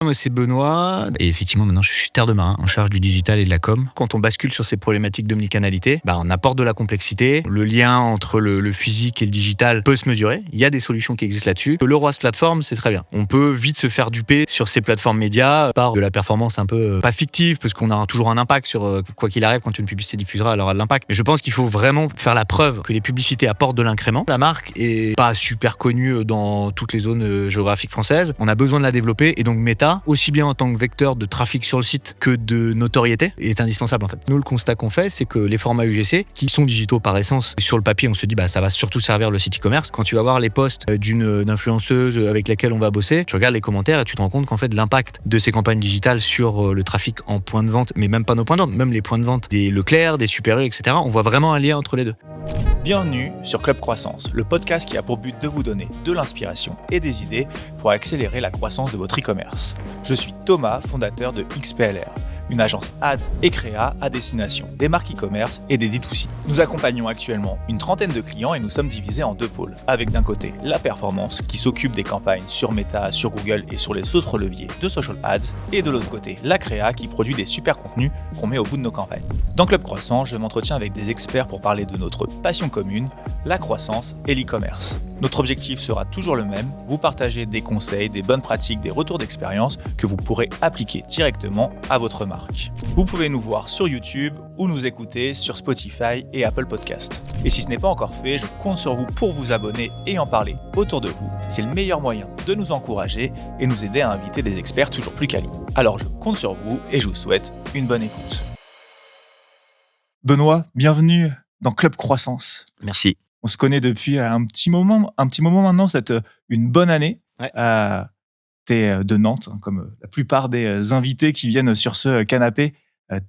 Moi, c'est Benoît. Et effectivement, maintenant, je suis terre de marin en charge du digital et de la com. Quand on bascule sur ces problématiques d'omnicanalité, on apporte de la complexité. Le lien entre le physique et le digital peut se mesurer. Il y a des solutions qui existent là-dessus. Le ROAS plateforme, c'est très bien. On peut vite se faire duper sur ces plateformes médias par de la performance un peu pas fictive, parce qu'on a toujours un impact sur quoi qu'il arrive. Quand une publicité diffusera, elle aura de l'impact. Mais je pense qu'il faut vraiment faire la preuve que les publicités apportent de l'incrément. La marque est pas super connue dans toutes les zones géographiques françaises. On a besoin de la développer et donc Meta, aussi bien en tant que vecteur de trafic sur le site que de notoriété, est indispensable en fait. Nous, le constat qu'on fait, c'est que les formats UGC, qui sont digitaux par essence, sur le papier, on se dit ça va surtout servir le site e-commerce. Quand tu vas voir les posts d'une influenceuse avec laquelle on va bosser, tu regardes les commentaires et tu te rends compte qu'en fait l'impact de ces campagnes digitales sur le trafic en point de vente, mais même pas nos points de vente, même les points de vente des Leclerc, des Super U, etc., on voit vraiment un lien entre les deux. Bienvenue sur Club Croissance, le podcast qui a pour but de vous donner de l'inspiration et des idées pour accélérer la croissance de votre e-commerce. Je suis Thomas, fondateur de XPLR, une agence ads et créa à destination des marques e-commerce et des D2C. Nous accompagnons actuellement une trentaine de clients et nous sommes divisés en deux pôles, avec d'un côté la performance qui s'occupe des campagnes sur Meta, sur Google et sur les autres leviers de social ads, et de l'autre côté la créa qui produit des super contenus qu'on met au bout de nos campagnes. Dans Club Croissant, je m'entretiens avec des experts pour parler de notre passion commune, la croissance et l'e-commerce. Notre objectif sera toujours le même, vous partager des conseils, des bonnes pratiques, des retours d'expérience que vous pourrez appliquer directement à votre marque. Vous pouvez nous voir sur YouTube ou nous écouter sur Spotify et Apple Podcast. Et si ce n'est pas encore fait, je compte sur vous pour vous abonner et en parler autour de vous. C'est le meilleur moyen de nous encourager et nous aider à inviter des experts toujours plus quali. Alors je compte sur vous et je vous souhaite une bonne écoute. Benoît, bienvenue dans Club Croissance. Merci. On se connaît depuis un petit moment maintenant, c'est une bonne année. Ouais. T'es de Nantes, comme la plupart des invités qui viennent sur ce canapé,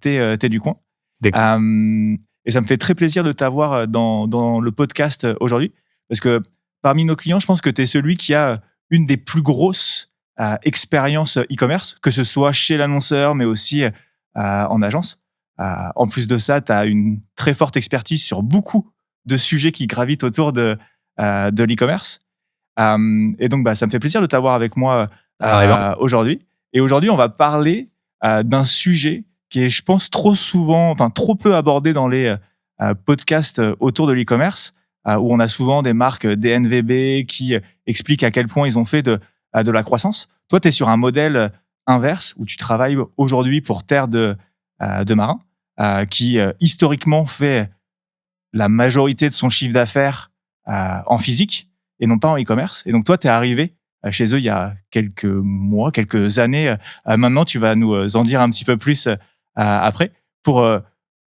t'es du coin. Et ça me fait très plaisir de t'avoir dans le podcast aujourd'hui, parce que parmi nos clients, je pense que t'es celui qui a une des plus grosses expériences e-commerce, que ce soit chez l'annonceur, mais aussi en agence. En plus de ça, t'as une très forte expertise sur beaucoup de sujets qui gravitent autour de l'e-commerce. Et donc, ça me fait plaisir de t'avoir avec moi aujourd'hui. Et aujourd'hui, on va parler d'un sujet qui est, je pense, trop peu abordé dans les podcasts autour de l'e-commerce, où on a souvent des marques DNVB qui expliquent à quel point ils ont fait de la croissance. Toi, tu es sur un modèle inverse, où tu travailles aujourd'hui pour Terre de Marin, qui historiquement fait la majorité de son chiffre d'affaires en physique et non pas en e-commerce. Et donc, toi, tu es arrivé chez eux il y a quelques mois, quelques années. Maintenant, tu vas nous en dire un petit peu plus après pour,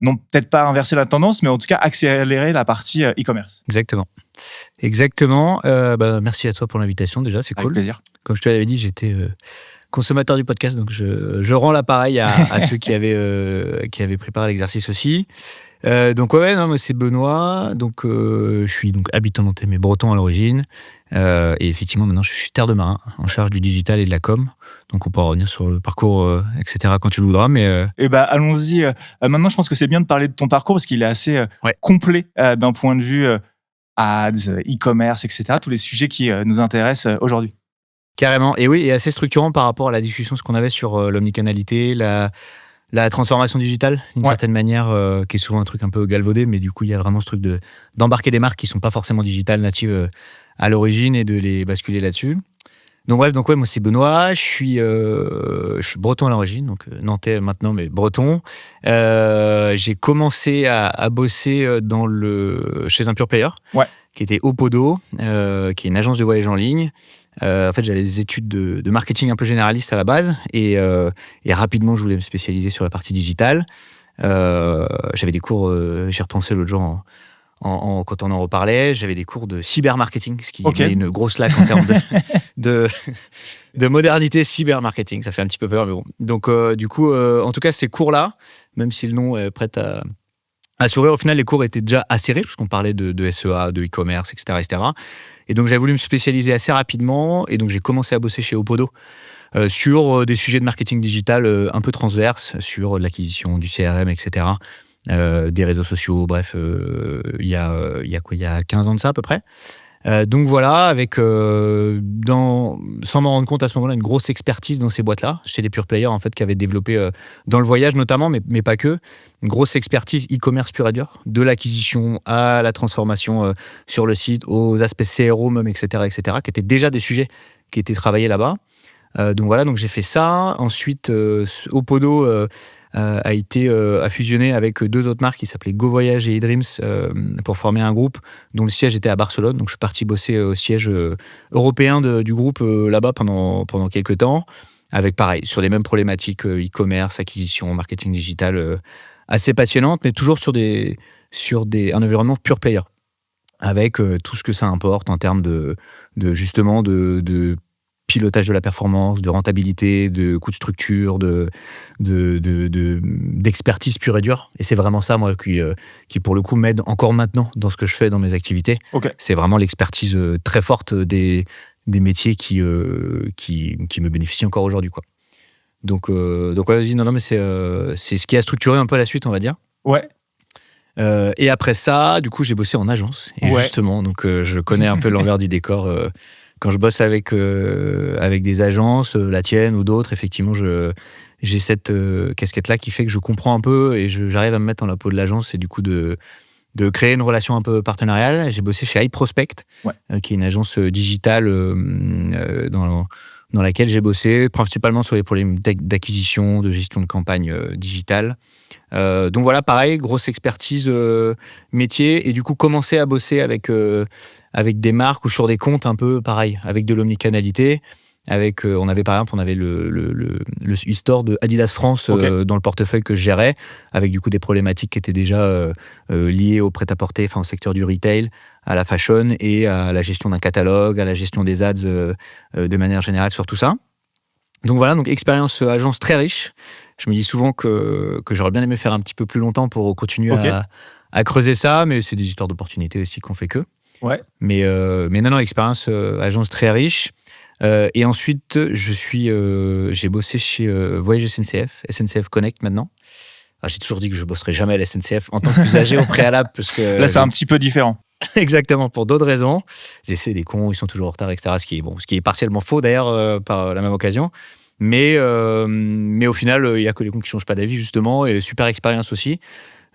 non, peut-être pas inverser la tendance, mais en tout cas, accélérer la partie e-commerce. Exactement. Merci à toi pour l'invitation, déjà, c'est cool. Avec plaisir. Comme je te l'avais dit, j'étais consommateur du podcast, donc je rends l'appareil à ceux qui avaient préparé l'exercice aussi. Moi c'est Benoît, je suis habitant nantais mais breton à l'origine, et effectivement maintenant je suis terre de marin en charge du digital et de la com, donc on pourra revenir sur le parcours etc. quand tu le voudras, mais allons-y. Maintenant je pense que c'est bien de parler de ton parcours parce qu'il est assez complet d'un point de vue ads, e-commerce, etc., tous les sujets qui nous intéressent aujourd'hui. Carrément, et oui, et assez structurant par rapport à la discussion qu'on avait sur l'omnicanalité, la transformation digitale, d'une certaine manière, qui est souvent un truc un peu galvaudé, mais du coup, il y a vraiment ce truc d'embarquer des marques qui sont pas forcément digitales, natives à l'origine, et de les basculer là-dessus. Moi c'est Benoît, je suis breton à l'origine, donc nantais maintenant, mais breton. J'ai commencé à bosser chez un pure player, qui était Opodo, qui est une agence de voyage en ligne. En fait, j'avais des études de marketing un peu généraliste à la base, et rapidement, je voulais me spécialiser sur la partie digitale. J'avais des cours, j'y repensais l'autre jour quand on en reparlait, j'avais des cours de cybermarketing, ce qui met une grosse claque en termes de modernité cybermarketing. Ça fait un petit peu peur, mais bon. Donc, en tout cas, ces cours-là, même si le nom est prêt à sourire, au final, les cours étaient déjà assez riches, puisqu'on parlait de SEA, de e-commerce, etc. Et donc, j'avais voulu me spécialiser assez rapidement, et donc j'ai commencé à bosser chez Opodo sur des sujets de marketing digital un peu transverses, sur l'acquisition du CRM, etc., des réseaux sociaux, bref, il y a 15 ans de ça à peu près. Donc voilà, avec, sans m'en rendre compte à ce moment-là, une grosse expertise dans ces boîtes-là, chez les pure players en fait, qui avaient développé dans le voyage notamment, mais pas que, une grosse expertise e-commerce pur et dur, de l'acquisition à la transformation sur le site, aux aspects CRO même, etc., qui étaient déjà des sujets qui étaient travaillés là-bas. Donc voilà, donc j'ai fait ça. Ensuite, Opodo a fusionné avec 2 autres marques qui s'appelaient Go Voyage et eDreams pour former un groupe dont le siège était à Barcelone. Donc je suis parti bosser au siège européen du groupe là-bas pendant quelques temps, avec pareil, sur les mêmes problématiques e-commerce, acquisition, marketing digital, assez passionnantes, mais toujours sur un environnement pure player, avec tout ce que ça importe en termes de pilotage de la performance, de rentabilité, de coût de structure, d'expertise pure et dure. Et c'est vraiment ça, moi, qui pour le coup m'aide encore maintenant dans ce que je fais dans mes activités. Okay. C'est vraiment l'expertise très forte des métiers qui me bénéficient encore aujourd'hui, quoi. Donc vas-y, non, mais c'est ce qui a structuré un peu la suite, on va dire. Ouais. Et après ça, du coup, j'ai bossé en agence. Et justement, donc je connais un peu l'envers du décor. Quand je bosse avec des agences, la tienne ou d'autres, effectivement, j'ai cette casquette-là qui fait que je comprends un peu et j'arrive à me mettre dans la peau de l'agence et du coup de créer une relation un peu partenariale. J'ai bossé chez iProspect, qui est une agence digitale dans laquelle j'ai bossé, principalement sur les problèmes d'acquisition, de gestion de campagne digitale. Donc voilà, pareil, grosse expertise métier, et du coup commencer à bosser avec des marques ou sur des comptes un peu pareil, avec de l'omnicanalité. On avait par exemple le e-store de Adidas France dans le portefeuille que je gérais, avec du coup des problématiques qui étaient déjà liées au prêt-à-porter, enfin au secteur du retail, à la fashion et à la gestion d'un catalogue, à la gestion des ads de manière générale sur tout ça. Donc voilà, donc expérience agence très riche. Je me dis souvent que j'aurais bien aimé faire un petit peu plus longtemps pour continuer à creuser ça, mais c'est des histoires d'opportunités aussi qu'on fait que. Ouais. Mais non, expérience agence très riche. Et ensuite, j'ai bossé chez Voyage SNCF Connect maintenant. Alors, j'ai toujours dit que je bosserais jamais à la SNCF en tant qu'usager au préalable, parce que là c'est un petit peu différent. Exactement, pour d'autres raisons. C'est des cons, ils sont toujours en retard, etc. Ce qui est partiellement faux d'ailleurs par la même occasion. Mais au final, il n'y a que les cons qui ne changent pas d'avis, justement, et super expérience aussi.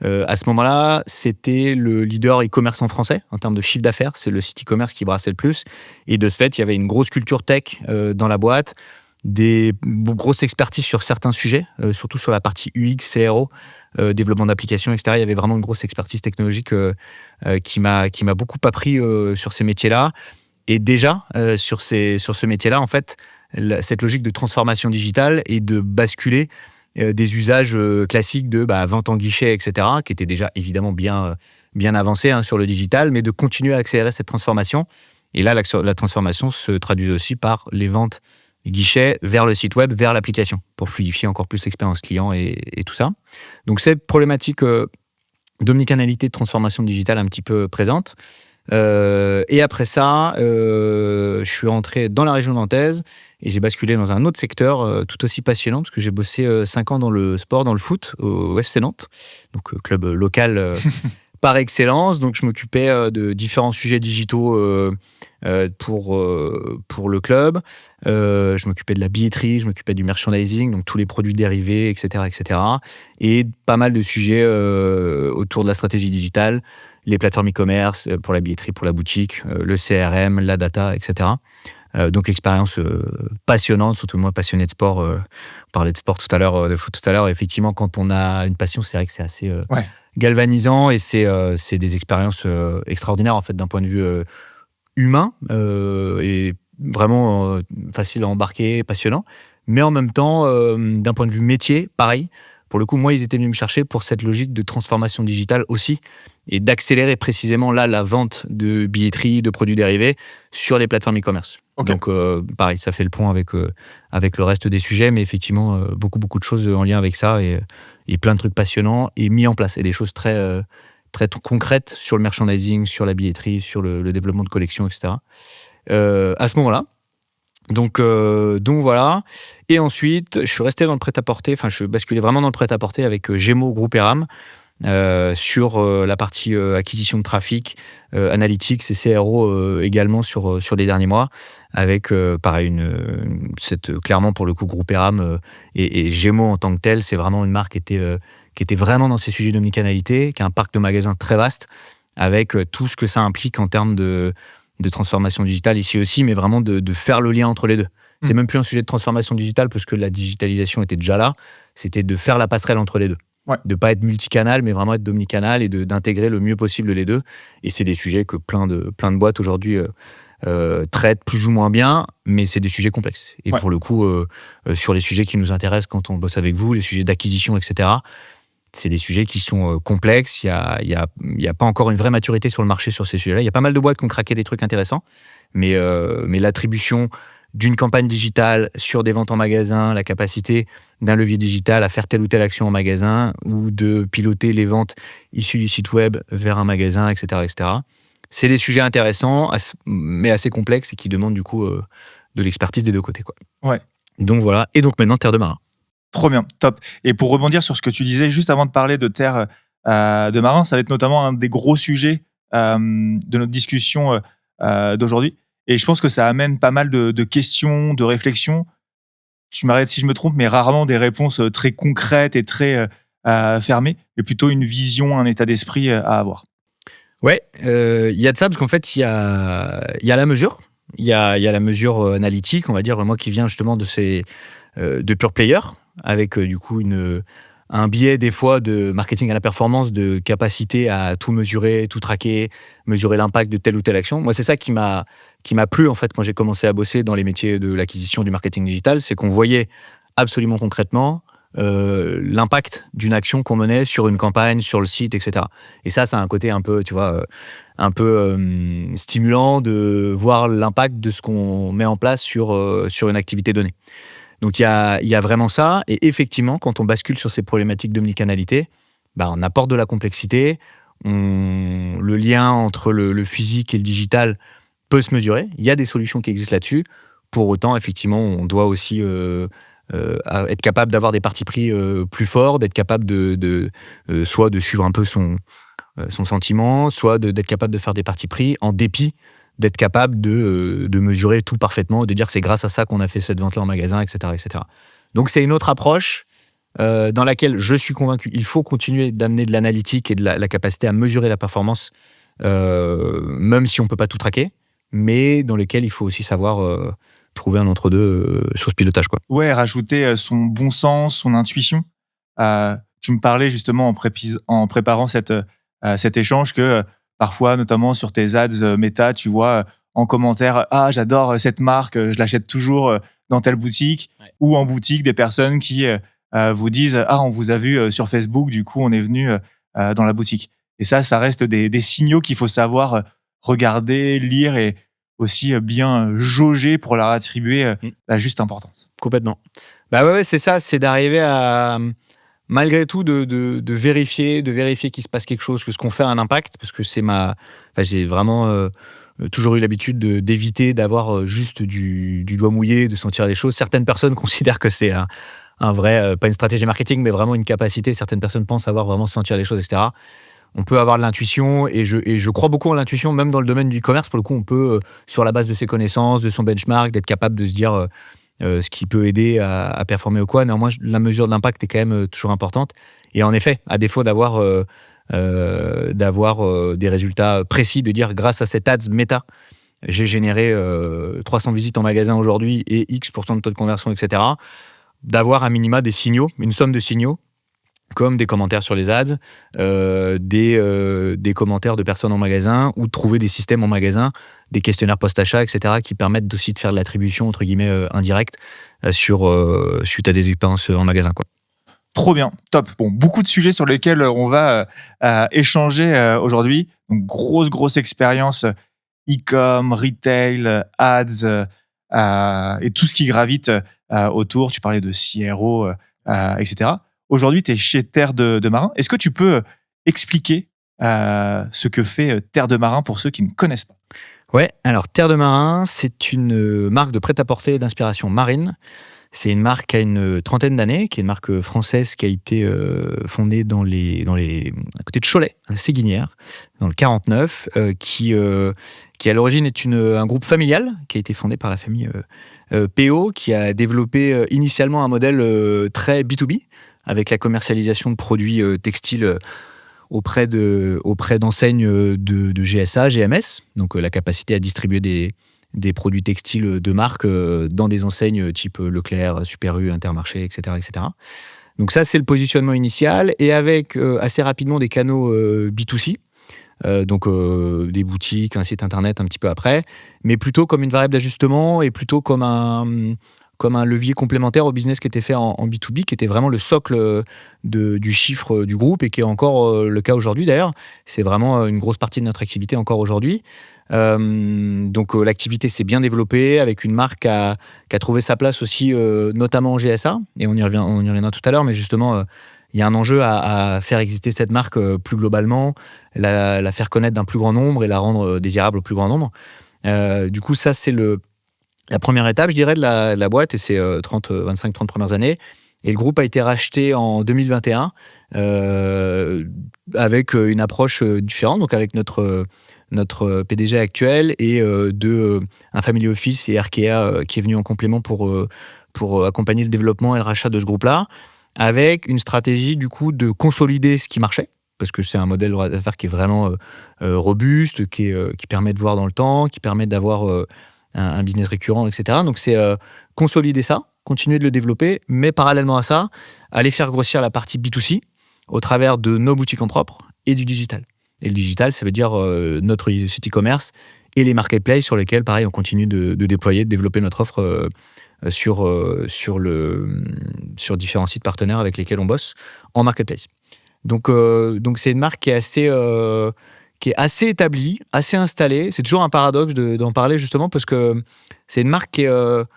À ce moment-là, c'était le leader e-commerce en français, en termes de chiffre d'affaires. C'est le site e-commerce qui brassait le plus. Et de ce fait, il y avait une grosse culture tech dans la boîte, des grosses expertises sur certains sujets, surtout sur la partie UX, CRO, développement d'applications, etc. Il y avait vraiment une grosse expertise technologique qui m'a beaucoup appris sur ces métiers-là. Et déjà, sur ce métier-là, en fait, cette logique de transformation digitale et de basculer des usages classiques de vente en guichet, etc., qui étaient déjà évidemment bien avancés sur le digital, mais de continuer à accélérer cette transformation. Et là, la transformation se traduit aussi par les ventes guichet vers le site web, vers l'application, pour fluidifier encore plus l'expérience client et tout ça. Donc, cette problématique d'omnicanalité, de transformation digitale un petit peu présente. Et après ça, je suis rentré dans la région nantaise et j'ai basculé dans un autre secteur tout aussi passionnant, parce que j'ai bossé 5 ans dans le sport, dans le foot, au FC Nantes, donc club local par excellence. Donc je m'occupais de différents sujets digitaux pour le club. Je m'occupais de la billetterie, je m'occupais du merchandising, donc tous les produits dérivés, etc., etc. Et pas mal de sujets autour de la stratégie digitale, les plateformes e-commerce pour la billetterie, pour la boutique, le CRM, la data, etc. Donc expérience passionnante, surtout moi passionné de sport. On parlait de sport tout à l'heure, de foot tout à l'heure. Effectivement, quand on a une passion, c'est vrai que c'est assez galvanisant, et c'est des expériences extraordinaires en fait d'un point de vue humain, et vraiment facile à embarquer, passionnant. Mais en même temps, d'un point de vue métier, pareil. Pour le coup, moi, ils étaient venus me chercher pour cette logique de transformation digitale aussi, et d'accélérer précisément là la vente de billetterie, de produits dérivés sur les plateformes e-commerce. Okay. Donc, pareil, ça fait le point avec le reste des sujets, mais effectivement, beaucoup de choses en lien avec ça, et plein de trucs passionnants et mis en place, et des choses très concrètes sur le merchandising, sur la billetterie, sur le développement de collections, etc. À ce moment-là. Donc voilà. Et ensuite, je suis resté dans le prêt-à-porter. Enfin, je basculais vraiment dans le prêt-à-porter avec Gémeaux, Groupe Eram, sur la partie acquisition de trafic, analytics et CRO également sur les derniers mois, avec pareil clairement pour le coup Groupéram et Gémeaux en tant que tel, c'est vraiment une marque qui était vraiment dans ces sujets d'omnicanalité, qui a un parc de magasins très vaste, avec tout ce que ça implique en termes de transformation digitale ici aussi, mais vraiment de faire le lien entre les deux. C'est même plus un sujet de transformation digitale parce que la digitalisation était déjà là, c'était de faire la passerelle entre les deux. Ouais. De ne pas être multicanal, mais vraiment être omnicanal et d'intégrer le mieux possible les deux. Et c'est des sujets que plein de boîtes aujourd'hui traitent plus ou moins bien, mais c'est des sujets complexes. Et pour le coup, sur les sujets qui nous intéressent quand on bosse avec vous, les sujets d'acquisition, etc., c'est des sujets qui sont complexes. Il y a pas encore une vraie maturité sur le marché sur ces sujets-là. Il y a pas mal de boîtes qui ont craqué des trucs intéressants, mais l'attribution d'une campagne digitale sur des ventes en magasin, la capacité d'un levier digital à faire telle ou telle action en magasin ou de piloter les ventes issues du site web vers un magasin, etc., etc. C'est des sujets intéressants, mais assez complexes et qui demandent du coup de l'expertise des deux côtés, quoi. Ouais. Donc voilà. Et donc maintenant, Terre de Marin. Trop bien, top. Et pour rebondir sur ce que tu disais juste avant de parler de Terre de Marin, ça va être notamment un des gros sujets de notre discussion d'aujourd'hui. Et je pense que ça amène pas mal de questions, de réflexions. Tu m'arrêtes si je me trompe, mais rarement des réponses très concrètes et très fermées, mais plutôt une vision, un état d'esprit à avoir. Ouais, y a de ça, parce qu'en fait, il y a la mesure. Il y a la mesure analytique, on va dire, moi qui viens justement de pure player, avec du coup un biais des fois de marketing à la performance, de capacité à tout mesurer, tout traquer, mesurer l'impact de telle ou telle action. Moi, c'est ça qui m'a plu en fait quand j'ai commencé à bosser dans les métiers de l'acquisition du marketing digital, c'est qu'on voyait absolument concrètement l'impact d'une action qu'on menait sur une campagne, sur le site, etc. Et ça a un côté un peu, tu vois, stimulant de voir l'impact de ce qu'on met en place sur une activité donnée. Donc il y a vraiment ça, et effectivement, quand on bascule sur ces problématiques d'omnicanalité, on apporte de la complexité, le lien entre le physique et le digital peut se mesurer, il y a des solutions qui existent là-dessus, pour autant, effectivement, on doit aussi être capable d'avoir des partis pris plus forts, d'être capable soit de suivre un peu son sentiment, soit d'être capable de faire des partis pris en dépit d'être capable de mesurer tout parfaitement, de dire que c'est grâce à ça qu'on a fait cette vente-là en magasin, etc., etc. Donc c'est une autre approche dans laquelle je suis convaincu il faut continuer d'amener de l'analytique et de la capacité à mesurer la performance, même si on ne peut pas tout traquer, mais dans lesquels il faut aussi savoir trouver un entre-deux sur ce pilotage, quoi. Ouais, rajouter son bon sens, son intuition. Tu me parlais justement en préparant cet échange que parfois, notamment sur tes ads méta, tu vois en commentaire « Ah, j'adore cette marque, je l'achète toujours dans telle boutique. » Ou en boutique, des personnes qui vous disent « Ah, on vous a vu sur Facebook, du coup, on est venu dans la boutique. » Et ça reste des signaux qu'il faut savoir regarder, lire et aussi bien jauger pour leur attribuer la juste importance. Complètement. Ouais, c'est ça, c'est d'arriver à... malgré tout, de vérifier qu'il se passe quelque chose, que ce qu'on fait a un impact, parce que j'ai vraiment toujours eu l'habitude d'éviter d'avoir juste du doigt mouillé, de sentir les choses. Certaines personnes considèrent que c'est un vrai, pas une stratégie marketing, mais vraiment une capacité. Certaines personnes pensent avoir vraiment sentir les choses, etc. On peut avoir de l'intuition, et je crois beaucoup en l'intuition, même dans le domaine du e-commerce. Pour le coup, on peut, sur la base de ses connaissances, de son benchmark, d'être capable de se dire... ce qui peut aider à performer ou quoi. Néanmoins, la mesure de l'impact est quand même toujours importante. Et en effet, à défaut d'avoir des résultats précis, de dire grâce à cet ads méta, j'ai généré 300 visites en magasin aujourd'hui et X% de taux de conversion, etc. D'avoir à minima des signaux, une somme de signaux, comme des commentaires sur les ads, des commentaires de personnes en magasin, ou de trouver des systèmes en magasin, des questionnaires post-achat, etc., qui permettent aussi de faire de l'attribution, entre guillemets, indirecte, suite à des expériences en magasin, quoi. Trop bien, top. Bon, beaucoup de sujets sur lesquels on va échanger aujourd'hui. Donc, grosse expérience e-com, retail, ads et tout ce qui gravite autour. Tu parlais de CRO, etc. Aujourd'hui, tu es chez Terre de Marin. Est-ce que tu peux expliquer ce que fait Terre de Marin pour ceux qui ne connaissent pas? Ouais, alors Terre de Marin, c'est une marque de prêt-à-porter d'inspiration marine C'est une marque qui a une trentaine d'années, qui est une marque française qui a été fondée à côté de Cholet, à la Séguinière, dans le 49, qui à l'origine est un groupe familial qui a été fondé par la famille PO, qui a développé initialement un modèle très B2B, avec la commercialisation de produits textiles auprès d'enseignes de GSA, GMS, donc la capacité à distribuer des produits textiles de marque dans des enseignes type Leclerc, Super U, Intermarché, etc., etc. Donc ça, c'est le positionnement initial, et avec assez rapidement des canaux B2C, donc des boutiques, un site internet un petit peu après, mais plutôt comme une variable d'ajustement et plutôt comme un levier complémentaire au business qui était fait en B2B, qui était vraiment le socle du chiffre du groupe et qui est encore le cas aujourd'hui d'ailleurs. C'est vraiment une grosse partie de notre activité encore aujourd'hui. Donc l'activité s'est bien développée avec une marque qui a trouvé sa place aussi, notamment en GSA, et on y reviendra tout à l'heure, mais justement, il y a un enjeu à faire exister cette marque plus globalement, la faire connaître d'un plus grand nombre et la rendre désirable au plus grand nombre. Du coup, ça, c'est la première étape, je dirais, de la boîte, et c'est 25-30 premières années. Et le groupe a été racheté en 2021 avec une approche différente, donc avec notre PDG actuel et un family office et Arkea qui est venu en complément pour accompagner le développement et le rachat de ce groupe-là, avec une stratégie du coup de consolider ce qui marchait, parce que c'est un modèle d'affaires qui est vraiment robuste, qui permet de voir dans le temps, qui permet d'avoir un business récurrent, etc. Donc c'est consolider ça, continuer de le développer, mais parallèlement à ça, aller faire grossir la partie B2C au travers de nos boutiques en propre et du digital. Et le digital, ça veut dire notre site e-commerce et les marketplaces sur lesquels, pareil, on continue de déployer, de développer notre offre sur différents sites partenaires avec lesquels on bosse en marketplace. Donc c'est une marque qui est assez établie, assez installée. C'est toujours un paradoxe d'en parler justement parce que c'est une marque que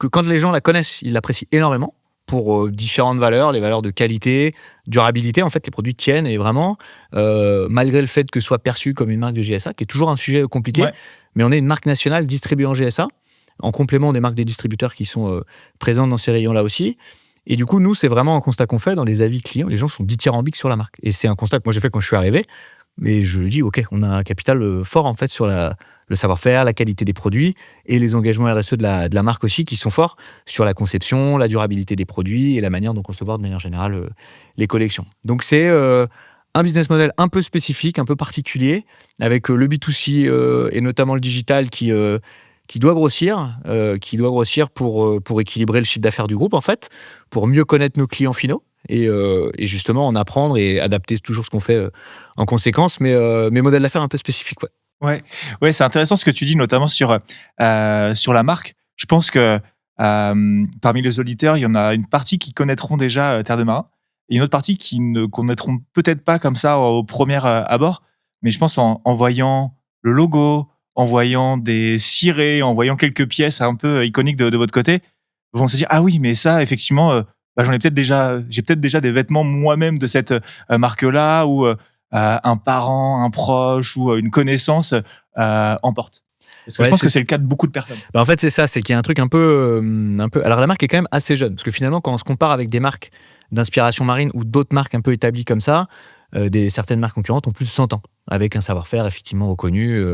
quand les gens la connaissent, ils l'apprécient énormément pour différentes valeurs, les valeurs de qualité, durabilité. En fait, les produits tiennent, et vraiment, malgré le fait que ce soit perçu comme une marque de GSA, qui est toujours un sujet compliqué, ouais. Mais on est une marque nationale distribuée en GSA, en complément des marques des distributeurs qui sont présentes dans ces rayons-là aussi. Et du coup, nous, c'est vraiment un constat qu'on fait dans les avis clients. Les gens sont dithyrambiques sur la marque. Et c'est un constat que moi j'ai fait quand je suis arrivé. Mais je dis, OK, on a un capital fort en fait sur le savoir-faire, la qualité des produits et les engagements RSE de la marque aussi qui sont forts sur la conception, la durabilité des produits et la manière dont concevoir de manière générale les collections. Donc c'est un business model un peu spécifique, un peu particulier, avec le B2C et notamment le digital qui doit grossir pour équilibrer le chiffre d'affaires du groupe en fait, pour mieux connaître nos clients finaux. Et justement en apprendre et adapter toujours ce qu'on fait en conséquence, mais modèle d'affaires un peu spécifique. Ouais, c'est intéressant ce que tu dis, notamment sur la marque. Je pense que parmi les auditeurs, il y en a une partie qui connaîtront déjà Terre de Marin, et une autre partie qui ne connaîtront peut-être pas comme ça au premier abord, mais je pense en voyant le logo, en voyant des cirés, en voyant quelques pièces un peu iconiques de votre côté, vont se dire « Ah oui, mais ça, effectivement... j'ai peut-être déjà des vêtements moi-même de cette marque-là, ou un parent, un proche ou une connaissance en porte. Parce que je pense que c'est le cas de beaucoup de personnes. En fait, c'est ça, c'est qu'il y a un truc un peu... Alors la marque est quand même assez jeune, parce que finalement, quand on se compare avec des marques d'inspiration marine ou d'autres marques un peu établies comme ça, certaines marques concurrentes ont plus de 100 ans, avec un savoir-faire effectivement reconnu.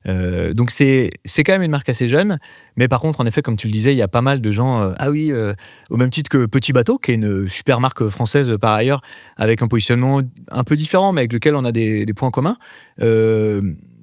Donc c'est quand même une marque assez jeune, mais par contre, en effet, comme tu le disais, il y a pas mal de gens, au même titre que Petit Bateau, qui est une super marque française par ailleurs, avec un positionnement un peu différent, mais avec lequel on a des points communs.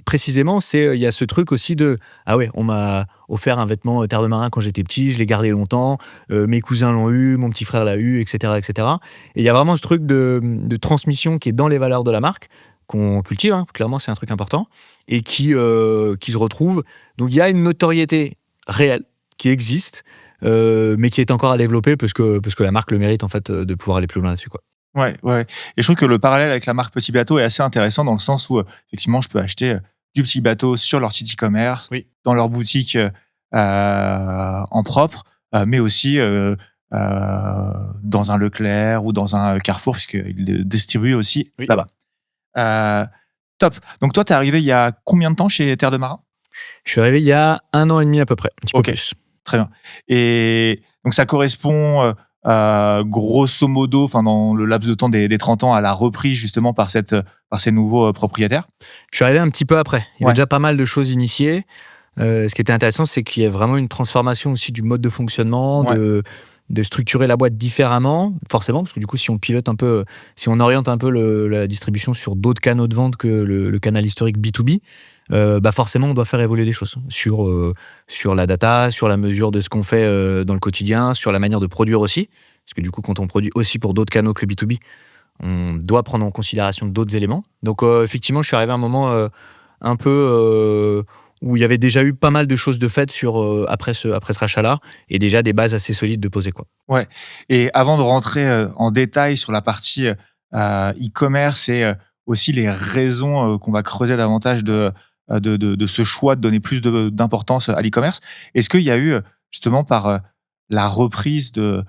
Précisément, il y a ce truc aussi de « Ah ouais, on m'a offert un vêtement Terre de Marin quand j'étais petit, je l'ai gardé longtemps, mes cousins l'ont eu, mon petit frère l'a eu, etc. etc. » Et il y a vraiment ce truc de transmission qui est dans les valeurs de la marque, qu'on cultive, hein, clairement c'est un truc important, et qui se retrouve. Donc il y a une notoriété réelle qui existe, mais qui est encore à développer parce que la marque le mérite en fait de pouvoir aller plus loin là-dessus, quoi. Ouais. Et je trouve que le parallèle avec la marque Petit Bateau est assez intéressant dans le sens où effectivement je peux acheter du Petit Bateau sur leur site e-commerce, oui, dans leur boutique en propre, mais aussi dans un Leclerc ou dans un Carrefour, puisqu'ils le distribuent aussi là-bas. Top. Donc toi, t'es arrivé il y a combien de temps chez Terre de Marin ? Je suis arrivé il y a 1 an et demi à peu près, un petit peu plus. Très bien. Et donc ça correspond grosso modo, enfin dans le laps de temps des 30 ans, à la reprise justement par ces nouveaux propriétaires. Je suis arrivé un petit peu après. Il y avait déjà pas mal de choses initiées. Ce qui était intéressant, c'est qu'il y a vraiment une transformation aussi du mode de fonctionnement, de structurer la boîte différemment, forcément, parce que du coup, si on pilote un peu, si on oriente un peu la distribution sur d'autres canaux de vente que le canal historique B2B, forcément, on doit faire évoluer des choses sur la data, sur la mesure de ce qu'on fait dans le quotidien, sur la manière de produire aussi, parce que du coup, quand on produit aussi pour d'autres canaux que B2B, on doit prendre en considération d'autres éléments. Donc, effectivement, je suis arrivé à un moment un peu où il y avait déjà eu pas mal de choses de faites après ce rachat-là, et déjà des bases assez solides de poser, quoi. Ouais. Et avant de rentrer en détail sur la partie e-commerce et aussi les raisons qu'on va creuser davantage de ce choix de donner plus d'importance à l'e-commerce, est-ce qu'il y a eu justement par la reprise de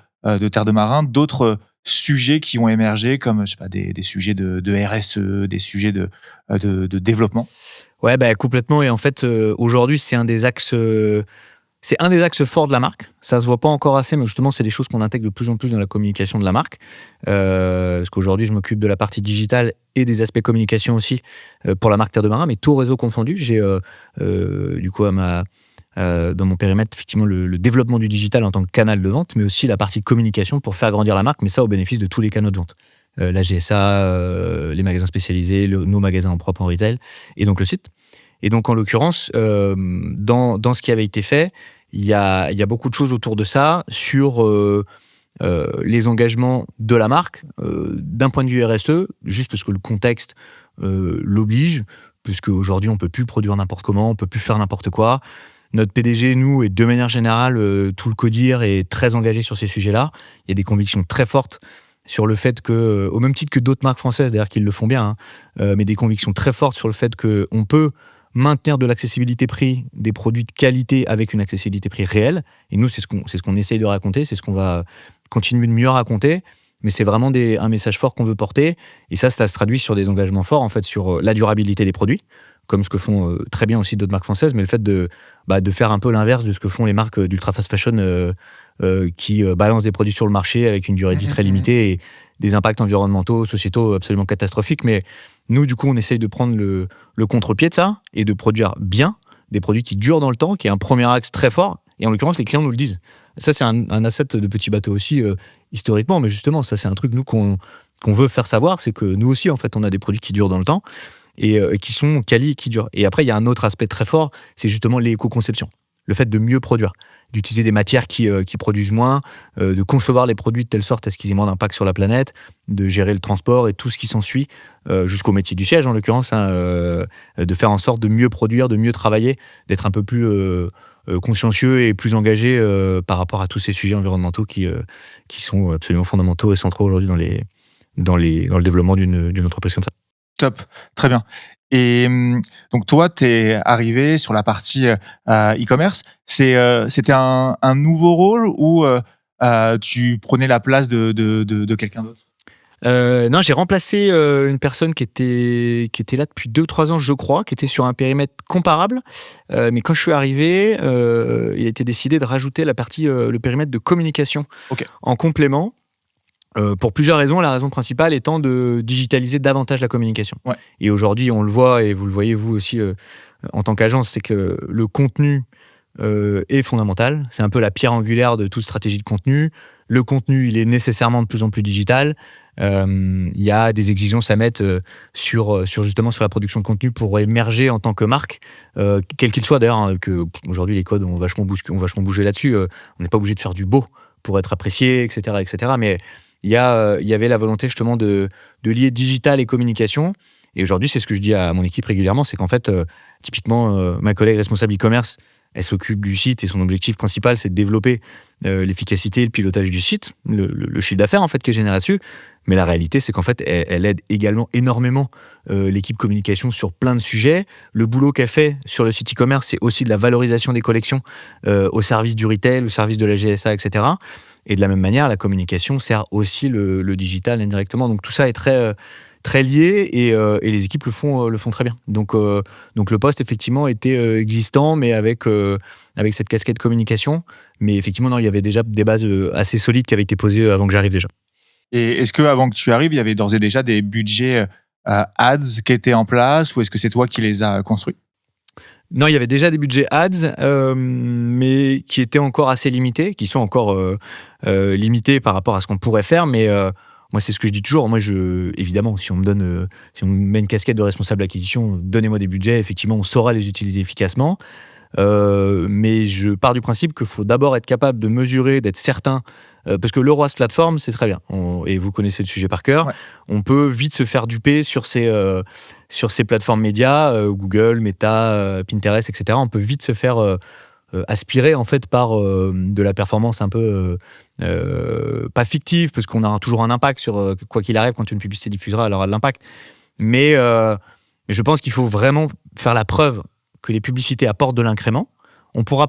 Terre de Marin d'autres sujets qui ont émergé, comme je sais pas, des sujets de RSE, des sujets de développement? Ouais, complètement. Et en fait, aujourd'hui, c'est un des axes forts de la marque. Ça se voit pas encore assez, mais justement, c'est des choses qu'on intègre de plus en plus dans la communication de la marque. Parce qu'aujourd'hui, je m'occupe de la partie digitale et des aspects communication aussi pour la marque Terre de Marin, mais tout réseau confondu. J'ai du coup dans mon périmètre effectivement le développement du digital en tant que canal de vente, mais aussi la partie communication pour faire grandir la marque, mais ça au bénéfice de tous les canaux de vente. La GSA, les magasins spécialisés, nos magasins en propre en retail, et donc le site. Et donc, en l'occurrence, dans ce qui avait été fait, il y a beaucoup de choses autour de ça, sur les engagements de la marque, d'un point de vue RSE, juste parce que le contexte l'oblige, puisque aujourd'hui on ne peut plus produire n'importe comment, on ne peut plus faire n'importe quoi. Notre PDG, nous, et de manière générale, tout le CODIR est très engagé sur ces sujets-là. Il y a des convictions très fortes sur le fait que, au même titre que d'autres marques françaises, d'ailleurs, qui le font bien, mais des convictions très fortes sur le fait qu'on peut maintenir de l'accessibilité prix, des produits de qualité avec une accessibilité prix réelle. Et nous, c'est ce qu'on essaye de raconter, c'est ce qu'on va continuer de mieux raconter. Mais c'est vraiment un message fort qu'on veut porter. Et ça se traduit sur des engagements forts, en fait, sur la durabilité des produits, comme ce que font très bien aussi d'autres marques françaises, mais le fait de faire un peu l'inverse de ce que font les marques d'ultra fast fashion qui balancent des produits sur le marché avec une durée de vie très limitée et des impacts environnementaux, sociétaux absolument catastrophiques. Mais nous, du coup, on essaye de prendre le contre-pied de ça et de produire bien des produits qui durent dans le temps, qui est un premier axe très fort. Et en l'occurrence, les clients nous le disent. Ça, c'est un asset de Petit Bateau aussi, historiquement. Mais justement, ça, c'est un truc, nous, qu'on veut faire savoir. C'est que nous aussi, en fait, on a des produits qui durent dans le temps et qui sont quali et qui durent. Et après, il y a un autre aspect très fort, c'est justement l'éco-conception. Le fait de mieux produire, d'utiliser des matières qui produisent moins, de concevoir les produits de telle sorte à ce qu'ils aient moins d'impact sur la planète, de gérer le transport et tout ce qui s'ensuit, jusqu'au métier du siège en l'occurrence, de faire en sorte de mieux produire, de mieux travailler, d'être un peu plus consciencieux et plus engagé par rapport à tous ces sujets environnementaux qui sont absolument fondamentaux et centraux aujourd'hui dans le développement d'une entreprise comme ça. Top, très bien. Et donc toi, tu es arrivé sur la partie e-commerce. C'était un nouveau rôle ou tu prenais la place de quelqu'un d'autre? Non, j'ai remplacé une personne qui était là depuis 2 ou 3 ans, je crois, qui était sur un périmètre comparable. Mais quand je suis arrivé, il a été décidé de rajouter la partie, le périmètre de communication en complément. Pour plusieurs raisons, la raison principale étant de digitaliser davantage la communication. Ouais. Et aujourd'hui, on le voit, et vous le voyez vous aussi en tant qu'agence, c'est que le contenu est fondamental. C'est un peu la pierre angulaire de toute stratégie de contenu. Le contenu, il est nécessairement de plus en plus digital. Il y a des exigences à mettre justement sur la production de contenu pour émerger en tant que marque, quel qu'il soit d'ailleurs, hein, que aujourd'hui les codes ont vachement bougé là-dessus. On n'est pas obligé de faire du beau pour être apprécié, etc., etc. Mais il y avait la volonté justement de lier digital et communication. Et aujourd'hui, c'est ce que je dis à mon équipe régulièrement, c'est qu'en fait, typiquement, ma collègue responsable e-commerce, elle s'occupe du site et son objectif principal, c'est de développer l'efficacité et le pilotage du site, le chiffre d'affaires en fait qui est généré là-dessus. Mais la réalité, c'est qu'en fait, elle aide également énormément l'équipe communication sur plein de sujets. Le boulot qu'elle fait sur le site e-commerce, c'est aussi de la valorisation des collections au service du retail, au service de la GSA, etc. Et de la même manière, la communication sert aussi le digital indirectement. Donc tout ça est très, très liés et les équipes le font très bien. Donc le poste effectivement était existant, mais avec cette casquette communication. Mais effectivement, non, il y avait déjà des bases assez solides qui avaient été posées avant que j'arrive déjà. Et est-ce que avant que tu arrives, il y avait d'ores et déjà des budgets ads qui étaient en place, ou est-ce que c'est toi qui les as construits? Non, il y avait déjà des budgets ads, mais qui étaient encore assez limités, qui sont encore limités par rapport à ce qu'on pourrait faire. Mais moi, c'est ce que je dis toujours. Moi, évidemment, si on me met une casquette de responsable d'acquisition, donnez-moi des budgets. Effectivement, on saura les utiliser efficacement. Mais je pars du principe qu'il faut d'abord être capable de mesurer, d'être certain, parce que le ROAS plateforme, c'est très bien, et vous connaissez le sujet par cœur. Ouais. On peut vite se faire duper sur ces plateformes médias, Google, Meta, Pinterest, etc. On peut vite se faire aspirer en fait par de la performance un peu pas fictive, parce qu'on a toujours un impact sur quoi qu'il arrive. Quand une publicité diffusera, elle aura de l'impact. Mais je pense qu'il faut vraiment faire la preuve que les publicités apportent de l'incrément. On pourra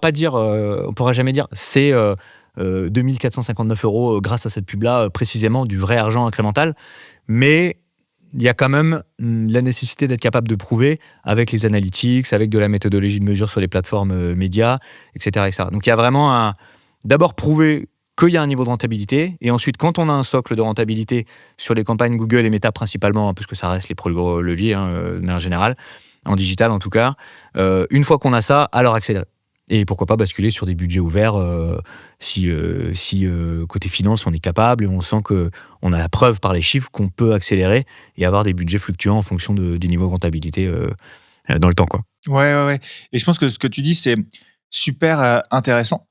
jamais dire c'est 2459 € grâce à cette pub-là, précisément du vrai argent incrémental. Mais il y a quand même la nécessité d'être capable de prouver avec les analytics, avec de la méthodologie de mesure sur les plateformes médias, etc., etc. Donc il y a vraiment d'abord prouver qu'il y a un niveau de rentabilité, et ensuite, quand on a un socle de rentabilité sur les campagnes Google et Meta principalement, parce que ça reste les plus gros leviers de manière générale, en digital en tout cas, une fois qu'on a ça, alors accélérer. Et pourquoi pas basculer sur des budgets ouverts si côté finance on est capable et on sent qu'on a la preuve par les chiffres qu'on peut accélérer et avoir des budgets fluctuants en fonction du niveau de rentabilité dans le temps, quoi. Ouais. Et je pense que ce que tu dis, c'est super intéressant.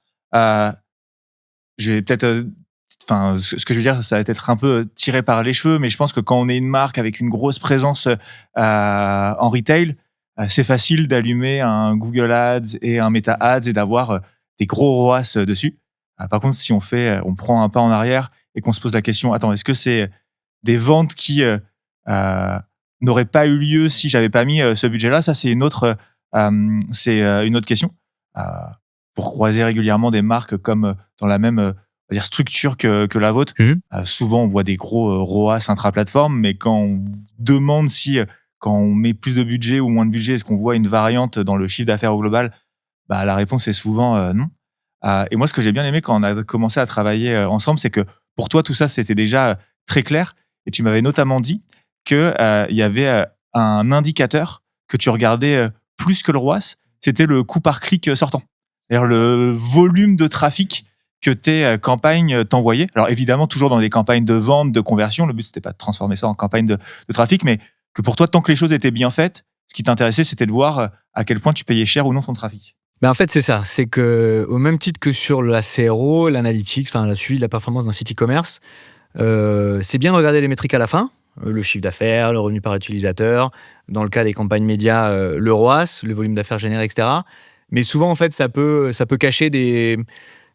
Je vais peut-être... ce que je veux dire, ça va être un peu tiré par les cheveux, mais je pense que quand on est une marque avec une grosse présence en retail, c'est facile d'allumer un Google Ads et un Meta Ads et d'avoir des gros ROAS dessus. Par contre, si on prend un pas en arrière et qu'on se pose la question, attends, est-ce que c'est des ventes qui n'auraient pas eu lieu si j'avais pas mis ce budget-là? Ça, c'est une autre question. Pour croiser régulièrement des marques comme dans la même structure que la vôtre, souvent on voit des gros ROAS intra-plateforme, mais quand on demande quand on met plus de budget ou moins de budget, est-ce qu'on voit une variante dans le chiffre d'affaires au global? La réponse est souvent non. Et moi, ce que j'ai bien aimé quand on a commencé à travailler ensemble, c'est que pour toi, tout ça, c'était déjà très clair. Et tu m'avais notamment dit qu'il y avait un indicateur que tu regardais plus que le ROAS, c'était le coût par clic sortant. C'est-à-dire le volume de trafic que tes campagnes t'envoyaient. Alors évidemment, toujours dans des campagnes de vente, de conversion. Le but, c'était pas de transformer ça en campagne de trafic, mais que pour toi, tant que les choses étaient bien faites, ce qui t'intéressait, c'était de voir à quel point tu payais cher ou non ton trafic. En fait, c'est ça. C'est qu'au même titre que sur la CRO, l'analytics, la suivi de la performance d'un site e-commerce, c'est bien de regarder les métriques à la fin, le chiffre d'affaires, le revenu par utilisateur, dans le cas des campagnes médias, le ROAS, le volume d'affaires généré, etc. Mais souvent, en fait, ça peut cacher des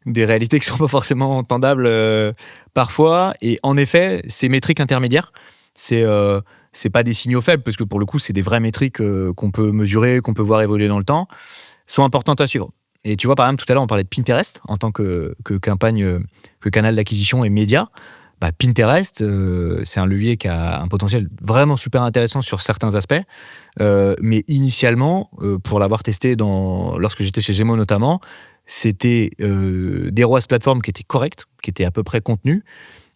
réalités qui ne sont pas forcément entendables parfois. Et en effet, ces métriques intermédiaires, c'est pas des signaux faibles, parce que pour le coup, c'est des vraies métriques qu'on peut mesurer, qu'on peut voir évoluer dans le temps, sont importantes à suivre. Et tu vois, par exemple, tout à l'heure, on parlait de Pinterest en tant que campagne, que canal d'acquisition et média. Pinterest, c'est un levier qui a un potentiel vraiment super intéressant sur certains aspects. Mais initialement, pour l'avoir testé lorsque j'étais chez Gémeaux notamment, c'était des ROAS plateformes qui étaient correctes, qui étaient à peu près contenues,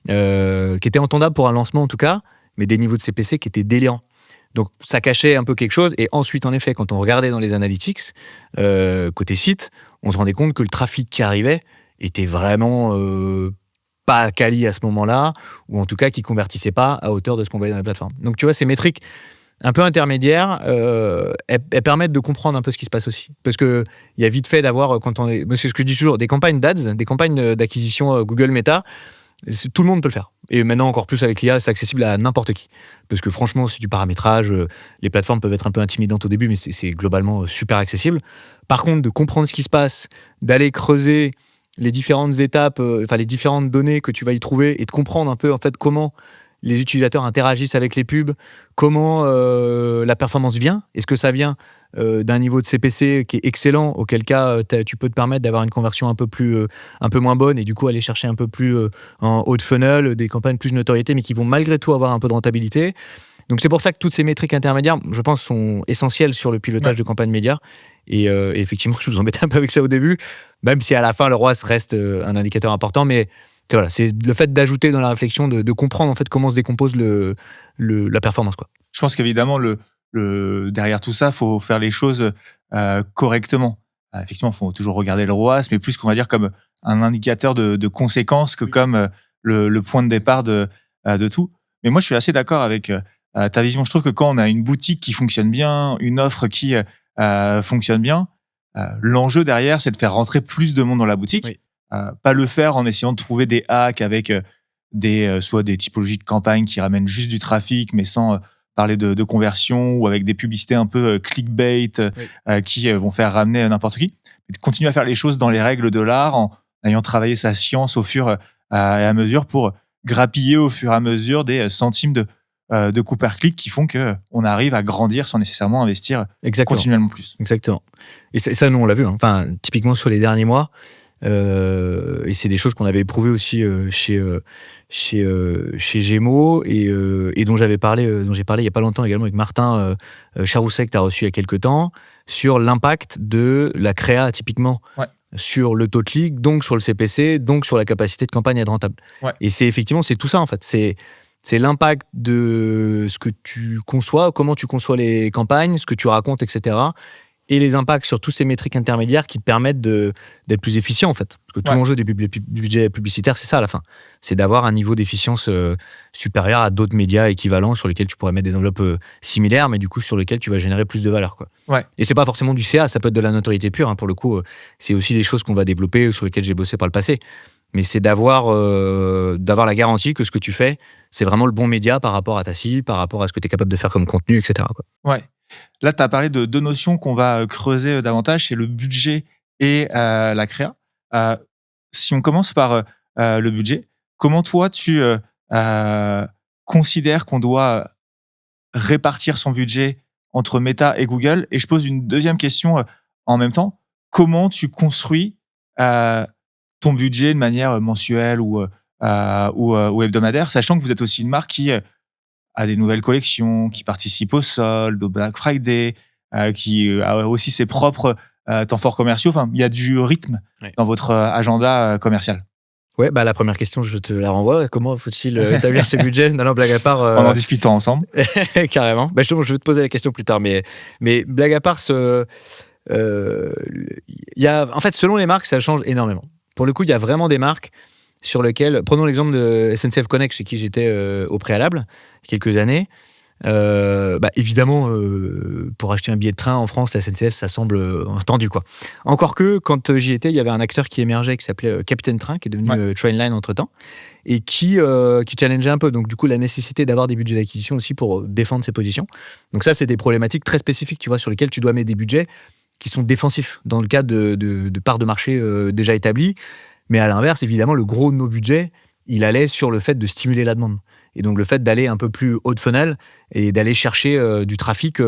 qui étaient entendables pour un lancement en tout cas, mais des niveaux de CPC qui étaient délirants. Donc ça cachait un peu quelque chose. Et ensuite, en effet, quand on regardait dans les analytics, côté site, on se rendait compte que le trafic qui arrivait était vraiment pas quali à ce moment-là, ou en tout cas qui convertissait pas à hauteur de ce qu'on voyait dans la plateforme. Donc tu vois, ces métriques un peu intermédiaires, elles permettent de comprendre un peu ce qui se passe aussi. Parce qu'il y a vite fait d'avoir, c'est ce que je dis toujours, des campagnes d'ads, des campagnes d'acquisition Google Meta, tout le monde peut le faire. Et maintenant, encore plus avec l'IA, c'est accessible à n'importe qui. Parce que franchement, c'est du paramétrage. Les plateformes peuvent être un peu intimidantes au début, mais c'est globalement super accessible. Par contre, de comprendre ce qui se passe, d'aller creuser les différentes étapes, les différentes données que tu vas y trouver, et de comprendre un peu en fait comment les utilisateurs interagissent avec les pubs, comment la performance vient. Est-ce que ça vient d'un niveau de CPC qui est excellent, auquel cas tu peux te permettre d'avoir une conversion un peu moins bonne, et du coup aller chercher un peu plus en haut de funnel, des campagnes plus de notoriété, mais qui vont malgré tout avoir un peu de rentabilité. Donc c'est pour ça que toutes ces métriques intermédiaires, je pense, sont essentielles sur le pilotage de campagne média. Et effectivement, je vous embêtais un peu avec ça au début, même si à la fin, le ROAS reste un indicateur important. Mais voilà, c'est le fait d'ajouter dans la réflexion, de comprendre en fait comment se décompose la performance, quoi. Je pense qu'évidemment, derrière tout ça, il faut faire les choses correctement. Effectivement, il faut toujours regarder le ROAS, mais plus qu'on va dire comme un indicateur de conséquences que comme le point de départ de tout. Mais moi, je suis assez d'accord avec ta vision. Je trouve que quand on a une boutique qui fonctionne bien, une offre qui fonctionne bien, l'enjeu derrière, c'est de faire rentrer plus de monde dans la boutique. Oui. Pas le faire en essayant de trouver des hacks avec soit des typologies de campagnes qui ramènent juste du trafic, mais sans parler de conversion, ou avec des publicités un peu clickbait qui vont faire ramener n'importe qui. Mais de continuer à faire les choses dans les règles de l'art, en ayant travaillé sa science au fur et à mesure pour grappiller au fur et à mesure des centimes de coûts par clic qui font qu'on arrive à grandir sans nécessairement investir continuellement plus. Exactement. Et ça, nous, on l'a vu. Hein. Enfin, typiquement sur les derniers mois, et c'est des choses qu'on avait éprouvées aussi chez Gémeaux et dont j'ai parlé il n'y a pas longtemps également avec Martin Charousset, que tu as reçu il y a quelques temps, sur l'impact de la créa typiquement sur le taux de clic, donc sur le CPC, donc sur la capacité de campagne à être rentable. Et c'est tout ça en fait. C'est l'impact de ce que tu conçois, comment tu conçois les campagnes, ce que tu racontes, etc. Et les impacts sur toutes ces métriques intermédiaires qui te permettent d'être plus efficient, en fait. Parce que tout l'enjeu du budget publicitaire, c'est ça, à la fin. C'est d'avoir un niveau d'efficience supérieur à d'autres médias équivalents sur lesquels tu pourrais mettre des enveloppes similaires, mais du coup, sur lesquels tu vas générer plus de valeur, quoi. Et c'est pas forcément du CA, ça peut être de la notoriété pure, hein, pour le coup. C'est aussi des choses qu'on va développer, sur lesquelles j'ai bossé par le passé. Mais c'est d'avoir la garantie que ce que tu fais, c'est vraiment le bon média par rapport à ta cible, par rapport à ce que tu es capable de faire comme contenu, etc., quoi. Là, tu as parlé de deux notions qu'on va creuser davantage, c'est le budget et la créa. Si on commence par le budget, comment toi, tu considères qu'on doit répartir son budget entre Meta et Google? Et je pose une deuxième question en même temps. Comment tu construis ton budget de manière mensuelle ou hebdomadaire, sachant que vous êtes aussi une marque qui a des nouvelles collections, qui participe au solde, au Black Friday, qui a aussi ses propres temps forts commerciaux. Enfin, il y a du rythme dans votre agenda commercial. Ouais, la première question, je te la renvoie. Comment faut-il établir ce budget? Non, blague à part. En discutant ensemble. Carrément. Je vais te poser la question plus tard, mais blague à part, en fait, selon les marques, ça change énormément. Pour le coup, il y a vraiment des marques sur lesquelles, prenons l'exemple de SNCF Connect, chez qui j'étais au préalable, quelques années. Évidemment, pour acheter un billet de train en France, la SNCF, ça semble tendu, quoi. Encore que, quand j'y étais, il y avait un acteur qui émergeait, qui s'appelait Capitaine Train, qui est devenu Trainline entre-temps, et qui challengeait un peu. Donc, du coup, la nécessité d'avoir des budgets d'acquisition aussi pour défendre ses positions. Donc ça, c'est des problématiques très spécifiques, tu vois, sur lesquelles tu dois mettre des budgets qui sont défensifs, dans le cadre de parts de marché déjà établies. Mais à l'inverse, évidemment, le gros de nos budgets, il allait sur le fait de stimuler la demande. Et donc, le fait d'aller un peu plus haut de funnel et d'aller chercher du trafic qui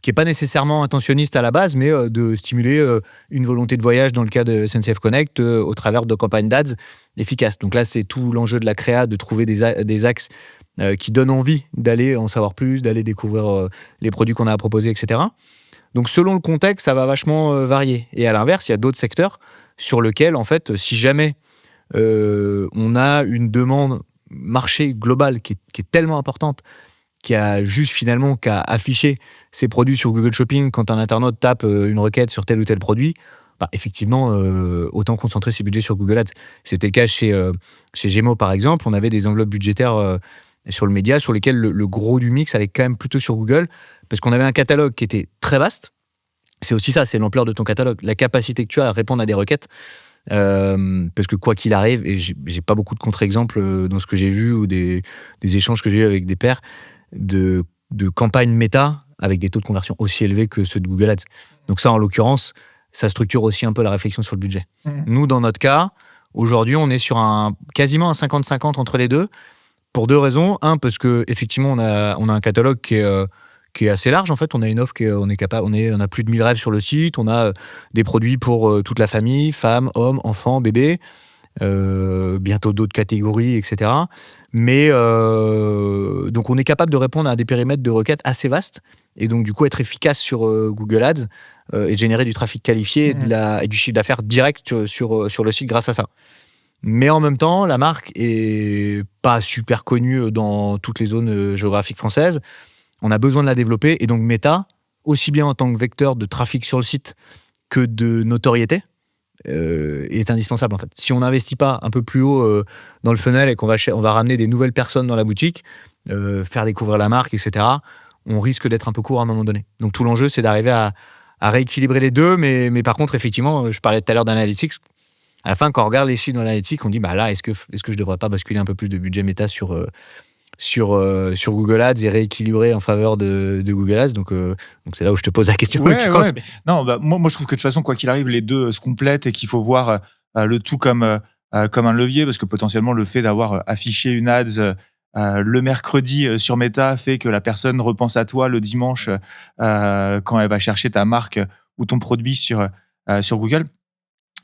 n'est pas nécessairement intentionniste à la base, mais de stimuler une volonté de voyage dans le cas de SNCF Connect au travers de campagnes d'ads efficaces. Donc là, c'est tout l'enjeu de la créa, de trouver des axes qui donnent envie d'aller en savoir plus, d'aller découvrir les produits qu'on a à proposer, etc. Donc, selon le contexte, ça va vachement varier. Et à l'inverse, il y a d'autres secteurs sur lesquels, en fait, si jamais on a une demande marché globale qui est tellement importante, qui a juste finalement qu'à afficher ses produits sur Google Shopping quand un internaute tape une requête sur tel ou tel produit, effectivement, autant concentrer ses budgets sur Google Ads. C'était le cas chez Gémeaux, par exemple. On avait des enveloppes budgétaires sur le média sur lesquelles le gros du mix allait quand même plutôt sur Google, parce qu'on avait un catalogue qui était très vaste. C'est aussi ça, c'est l'ampleur de ton catalogue, la capacité que tu as à répondre à des requêtes. Parce que quoi qu'il arrive, et j'ai pas beaucoup de contre-exemples dans ce que j'ai vu ou des échanges que j'ai eu avec des pairs de campagnes méta avec des taux de conversion aussi élevés que ceux de Google Ads. Donc ça, en l'occurrence, ça structure aussi un peu la réflexion sur le budget. Nous, dans notre cas, aujourd'hui, on est sur quasiment un 50-50 entre les deux, pour deux raisons. Un, parce que effectivement, on a un catalogue qui est assez large. En fait, on a une offre on a plus de 1000 rêves sur le site, on a des produits pour toute la famille, femmes, hommes, enfants, bébés. bientôt d'autres catégories, etc. Mais donc on est capable de répondre à des périmètres de requêtes assez vastes et donc du coup être efficace sur Google Ads et générer du trafic qualifié et du chiffre d'affaires direct sur le site grâce à ça. Mais en même temps, la marque est pas super connue dans toutes les zones géographiques françaises. On a besoin de la développer et donc Meta, aussi bien en tant que vecteur de trafic sur le site que de notoriété, est indispensable en fait. Si on n'investit pas un peu plus haut dans le funnel et qu'on va ramener des nouvelles personnes dans la boutique, faire découvrir la marque, etc., on risque d'être un peu court à un moment donné. Donc tout l'enjeu, c'est d'arriver à rééquilibrer les deux, mais par contre, effectivement, je parlais tout à l'heure d'analytics. À la fin, quand on regarde les chiffres dans l'analytics, on dit bah là, est-ce que je devrais pas basculer un peu plus de budget méta sur Google Ads et rééquilibrer en faveur de Google Ads. Donc c'est là où je te pose la question. Ouais. Non, moi je trouve que de toute façon, quoi qu'il arrive, les deux se complètent et qu'il faut voir le tout comme un levier, parce que potentiellement le fait d'avoir affiché une ads le mercredi sur Meta fait que la personne repense à toi le dimanche quand elle va chercher ta marque ou ton produit sur Google.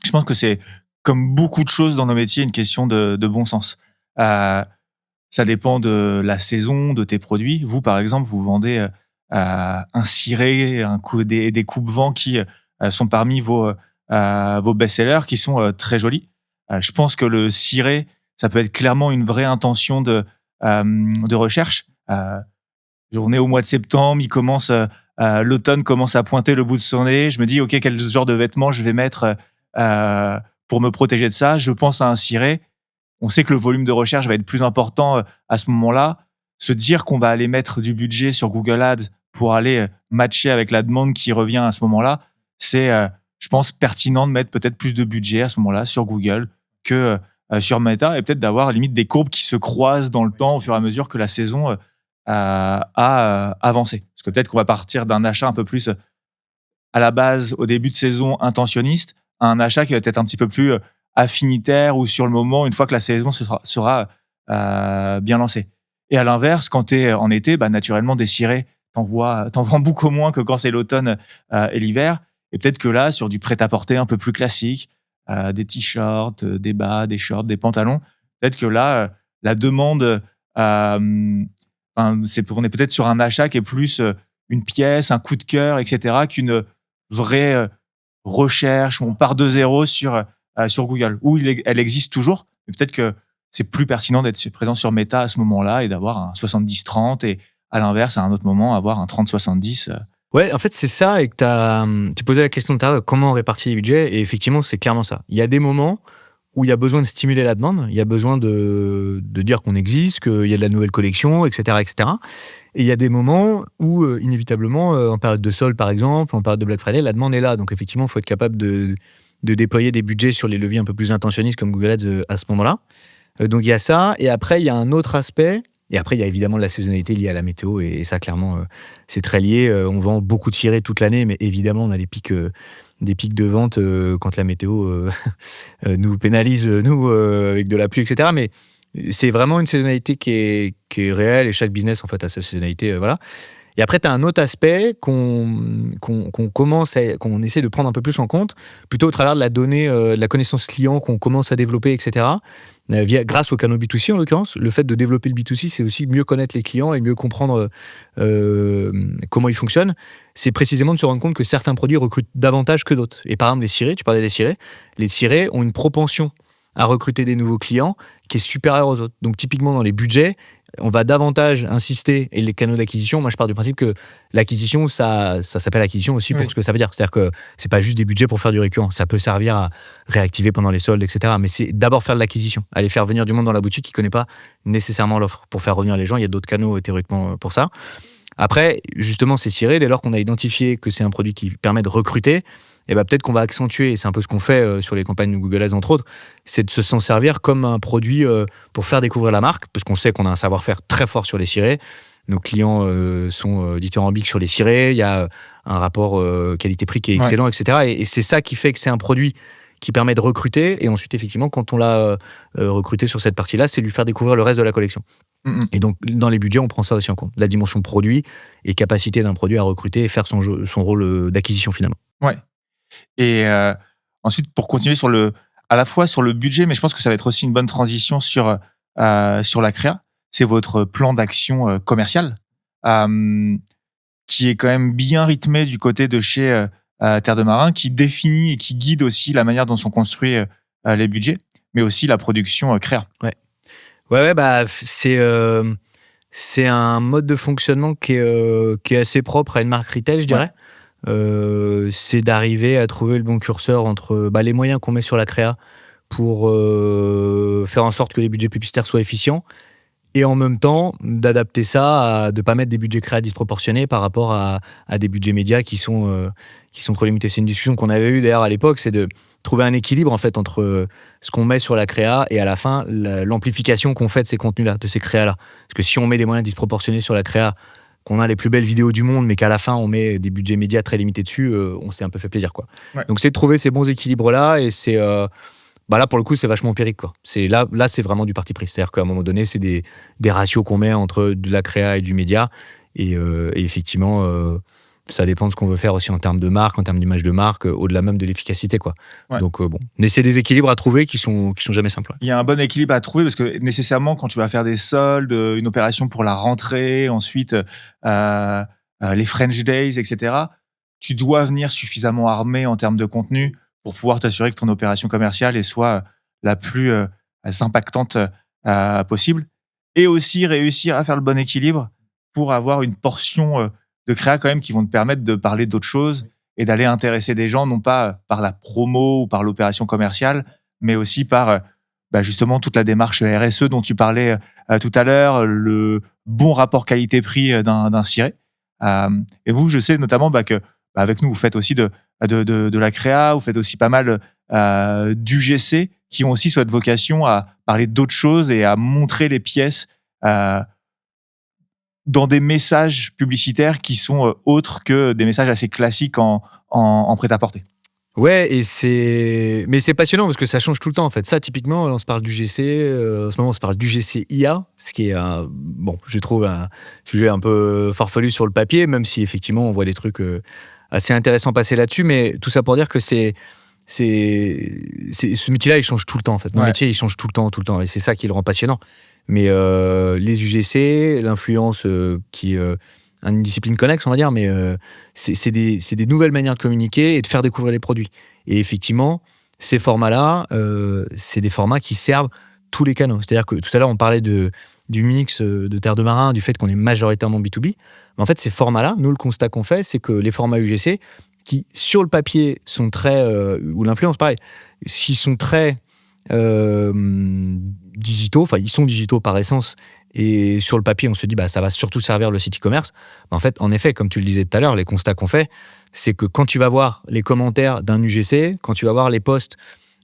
Je pense que c'est, comme beaucoup de choses dans nos métiers, une question de bon sens. Ça dépend de la saison, de tes produits. Vous, par exemple, vous vendez un ciré, des coupes-vents qui sont parmi vos best-sellers, qui sont très jolis. Je pense que le ciré, ça peut être clairement une vraie intention de recherche. On est au mois de septembre, l'automne commence à pointer le bout de son nez. Je me dis, OK, quel genre de vêtements je vais mettre pour me protéger de ça? Je pense à un ciré. On sait que le volume de recherche va être plus important à ce moment-là. Se dire qu'on va aller mettre du budget sur Google Ads pour aller matcher avec la demande qui revient à ce moment-là, c'est, je pense, pertinent de mettre peut-être plus de budget à ce moment-là sur Google que sur Meta, et peut-être d'avoir limite des courbes qui se croisent dans le temps au fur et à mesure que la saison a avancé. Parce que peut-être qu'on va partir d'un achat un peu plus à la base, au début de saison, intentionniste, à un achat qui va être un petit peu plus affinitaire ou sur le moment, une fois que la saison sera bien lancée. Et à l'inverse, quand tu es en été, naturellement, des cirés, t'en vends beaucoup moins que quand c'est l'automne et l'hiver. Et peut-être que là, sur du prêt-à-porter un peu plus classique, des t-shirts, des bas, des shorts, des pantalons, peut-être que là, la demande, on est peut-être sur un achat qui est plus une pièce, un coup de cœur, etc., qu'une vraie recherche où on part de zéro sur Google, où elle existe toujours, mais peut-être que c'est plus pertinent d'être présent sur Meta à ce moment-là et d'avoir un 70-30 et à l'inverse, à un autre moment, avoir un 30-70. Ouais, en fait, c'est ça, et que tu posais la question tout à l'heure, comment on répartit les budgets, et effectivement, c'est clairement ça. Il y a des moments où il y a besoin de stimuler la demande, il y a besoin de dire qu'on existe, qu'il y a de la nouvelle collection, etc., etc. Et il y a des moments où, inévitablement, en période de solde, par exemple, en période de Black Friday, la demande est là. Donc, effectivement, il faut être capable de déployer des budgets sur les leviers un peu plus intentionnistes comme Google Ads à ce moment-là. Donc, il y a ça. Et après, il y a un autre aspect. Et après, il y a évidemment la saisonnalité liée à la météo. Et ça, clairement, c'est très lié. On vend beaucoup de cirés toute l'année, mais évidemment, on a des pics de vente quand la météo nous pénalise, avec de la pluie, etc. Mais c'est vraiment une saisonnalité qui est réelle, et chaque business, en fait, a sa saisonnalité. Voilà. Et après, tu as un autre aspect qu'on essaie de prendre un peu plus en compte, plutôt au travers de la donnée, de la connaissance client qu'on commence à développer, etc. Grâce au canal B2C, en l'occurrence. Le fait de développer le B2C, c'est aussi mieux connaître les clients et mieux comprendre comment ils fonctionnent. C'est précisément de se rendre compte que certains produits recrutent davantage que d'autres. Et par exemple, les cirés, tu parlais des cirés. Les cirés ont une propension à recruter des nouveaux clients qui est supérieure aux autres. Donc, typiquement, dans les budgets, on va davantage insister, et les canaux d'acquisition, moi je pars du principe que l'acquisition, ça s'appelle acquisition aussi pour ce que ça veut dire. C'est-à-dire que c'est pas juste des budgets pour faire du récurrent, ça peut servir à réactiver pendant les soldes, etc. Mais c'est d'abord faire de l'acquisition, aller faire venir du monde dans la boutique qui connaît pas nécessairement l'offre. Pour faire revenir les gens, il y a d'autres canaux théoriquement pour ça. Après, justement, c'est ciré, dès lors qu'on a identifié que c'est un produit qui permet de recruter, et peut-être qu'on va accentuer, et c'est un peu ce qu'on fait sur les campagnes de Google Ads entre autres, c'est de s'en servir comme un produit pour faire découvrir la marque, parce qu'on sait qu'on a un savoir-faire très fort sur les cirés. Nos clients sont dithyrambiques sur les cirés, il y a un rapport qualité-prix qui est excellent, etc. Et c'est ça qui fait que c'est un produit qui permet de recruter, et ensuite, effectivement, quand on l'a recruté sur cette partie-là, c'est lui faire découvrir le reste de la collection. Et donc, dans les budgets, on prend ça aussi en compte. La dimension produit et capacité d'un produit à recruter et faire son rôle d'acquisition, finalement. Ouais. Et ensuite, pour continuer sur à la fois sur le budget, mais je pense que ça va être aussi une bonne transition sur la créa. C'est votre plan d'action commercial, qui est quand même bien rythmé du côté de chez Terre de Marin, qui définit et qui guide aussi la manière dont sont construits les budgets, mais aussi la production créa. Ouais, bah c'est un mode de fonctionnement qui est assez propre à une marque retail, je dirais. C'est d'arriver à trouver le bon curseur entre les moyens qu'on met sur la créa pour faire en sorte que les budgets publicitaires soient efficients et en même temps d'adapter ça, de ne pas mettre des budgets créa disproportionnés par rapport à des budgets médias qui sont trop limités. C'est une discussion qu'on avait eue d'ailleurs à l'époque, c'est de trouver un équilibre en fait entre ce qu'on met sur la créa et à la fin l'amplification qu'on fait de ces contenus-là, de ces créas-là. Parce que si on met des moyens disproportionnés sur la créa, qu'on a les plus belles vidéos du monde, mais qu'à la fin on met des budgets médias très limités dessus, on s'est un peu fait plaisir, quoi. Donc c'est de trouver ces bons équilibres-là, et c'est là pour le coup c'est vachement empirique, quoi. C'est là c'est vraiment du parti pris. C'est-à-dire qu'à un moment donné c'est des ratios qu'on met entre de la créa et du média, et effectivement ça dépend de ce qu'on veut faire aussi en termes de marque, en termes d'image de marque, au-delà même de l'efficacité, quoi. Donc mais c'est des équilibres à trouver qui sont jamais simples. Il y a un bon équilibre à trouver parce que nécessairement quand tu vas faire des soldes, une opération pour la rentrée, ensuite les French Days, etc., tu dois venir suffisamment armé en termes de contenu pour pouvoir t'assurer que ton opération commerciale soit la plus impactante possible, et aussi réussir à faire le bon équilibre pour avoir une portion de créa quand même qui vont te permettre de parler d'autres choses et d'aller intéresser des gens, non pas par la promo ou par l'opération commerciale, mais aussi par justement toute la démarche RSE dont tu parlais tout à l'heure, le bon rapport qualité-prix d'un ciré. Et vous, je sais notamment que avec nous, vous faites aussi de la créa, vous faites aussi pas mal d'UGC qui ont aussi cette vocation à parler d'autres choses et à montrer les pièces dans des messages publicitaires qui sont autres que des messages assez classiques en prêt-à-porter. Ouais, mais c'est passionnant parce que ça change tout le temps, en fait. Ça, typiquement, on se parle d'UGC, en ce moment on se parle d'UGC IA, ce qui est je trouve un sujet un peu farfelu sur le papier, même si effectivement on voit des trucs assez intéressants passer là-dessus, mais tout ça pour dire que ce métier-là, il change tout le temps, en fait. Mon métier, il change tout le temps, et c'est ça qui le rend passionnant. Mais les UGC, l'influence qui est une discipline connexe, on va dire, mais c'est des nouvelles manières de communiquer et de faire découvrir les produits. Et effectivement, ces formats-là, c'est des formats qui servent tous les canaux. C'est-à-dire que tout à l'heure, on parlait du mix de Terre de Marin, du fait qu'on est majoritairement B2B. Mais en fait, ces formats-là, nous, le constat qu'on fait, c'est que les formats UGC, qui, sur le papier, sont très... ou l'influence, pareil, s'ils sont très... digitaux, enfin ils sont digitaux par essence, et sur le papier on se dit ça va surtout servir le site e-commerce. En fait, en effet, comme tu le disais tout à l'heure, les constats qu'on fait, c'est que quand tu vas voir les commentaires d'un UGC, quand tu vas voir les posts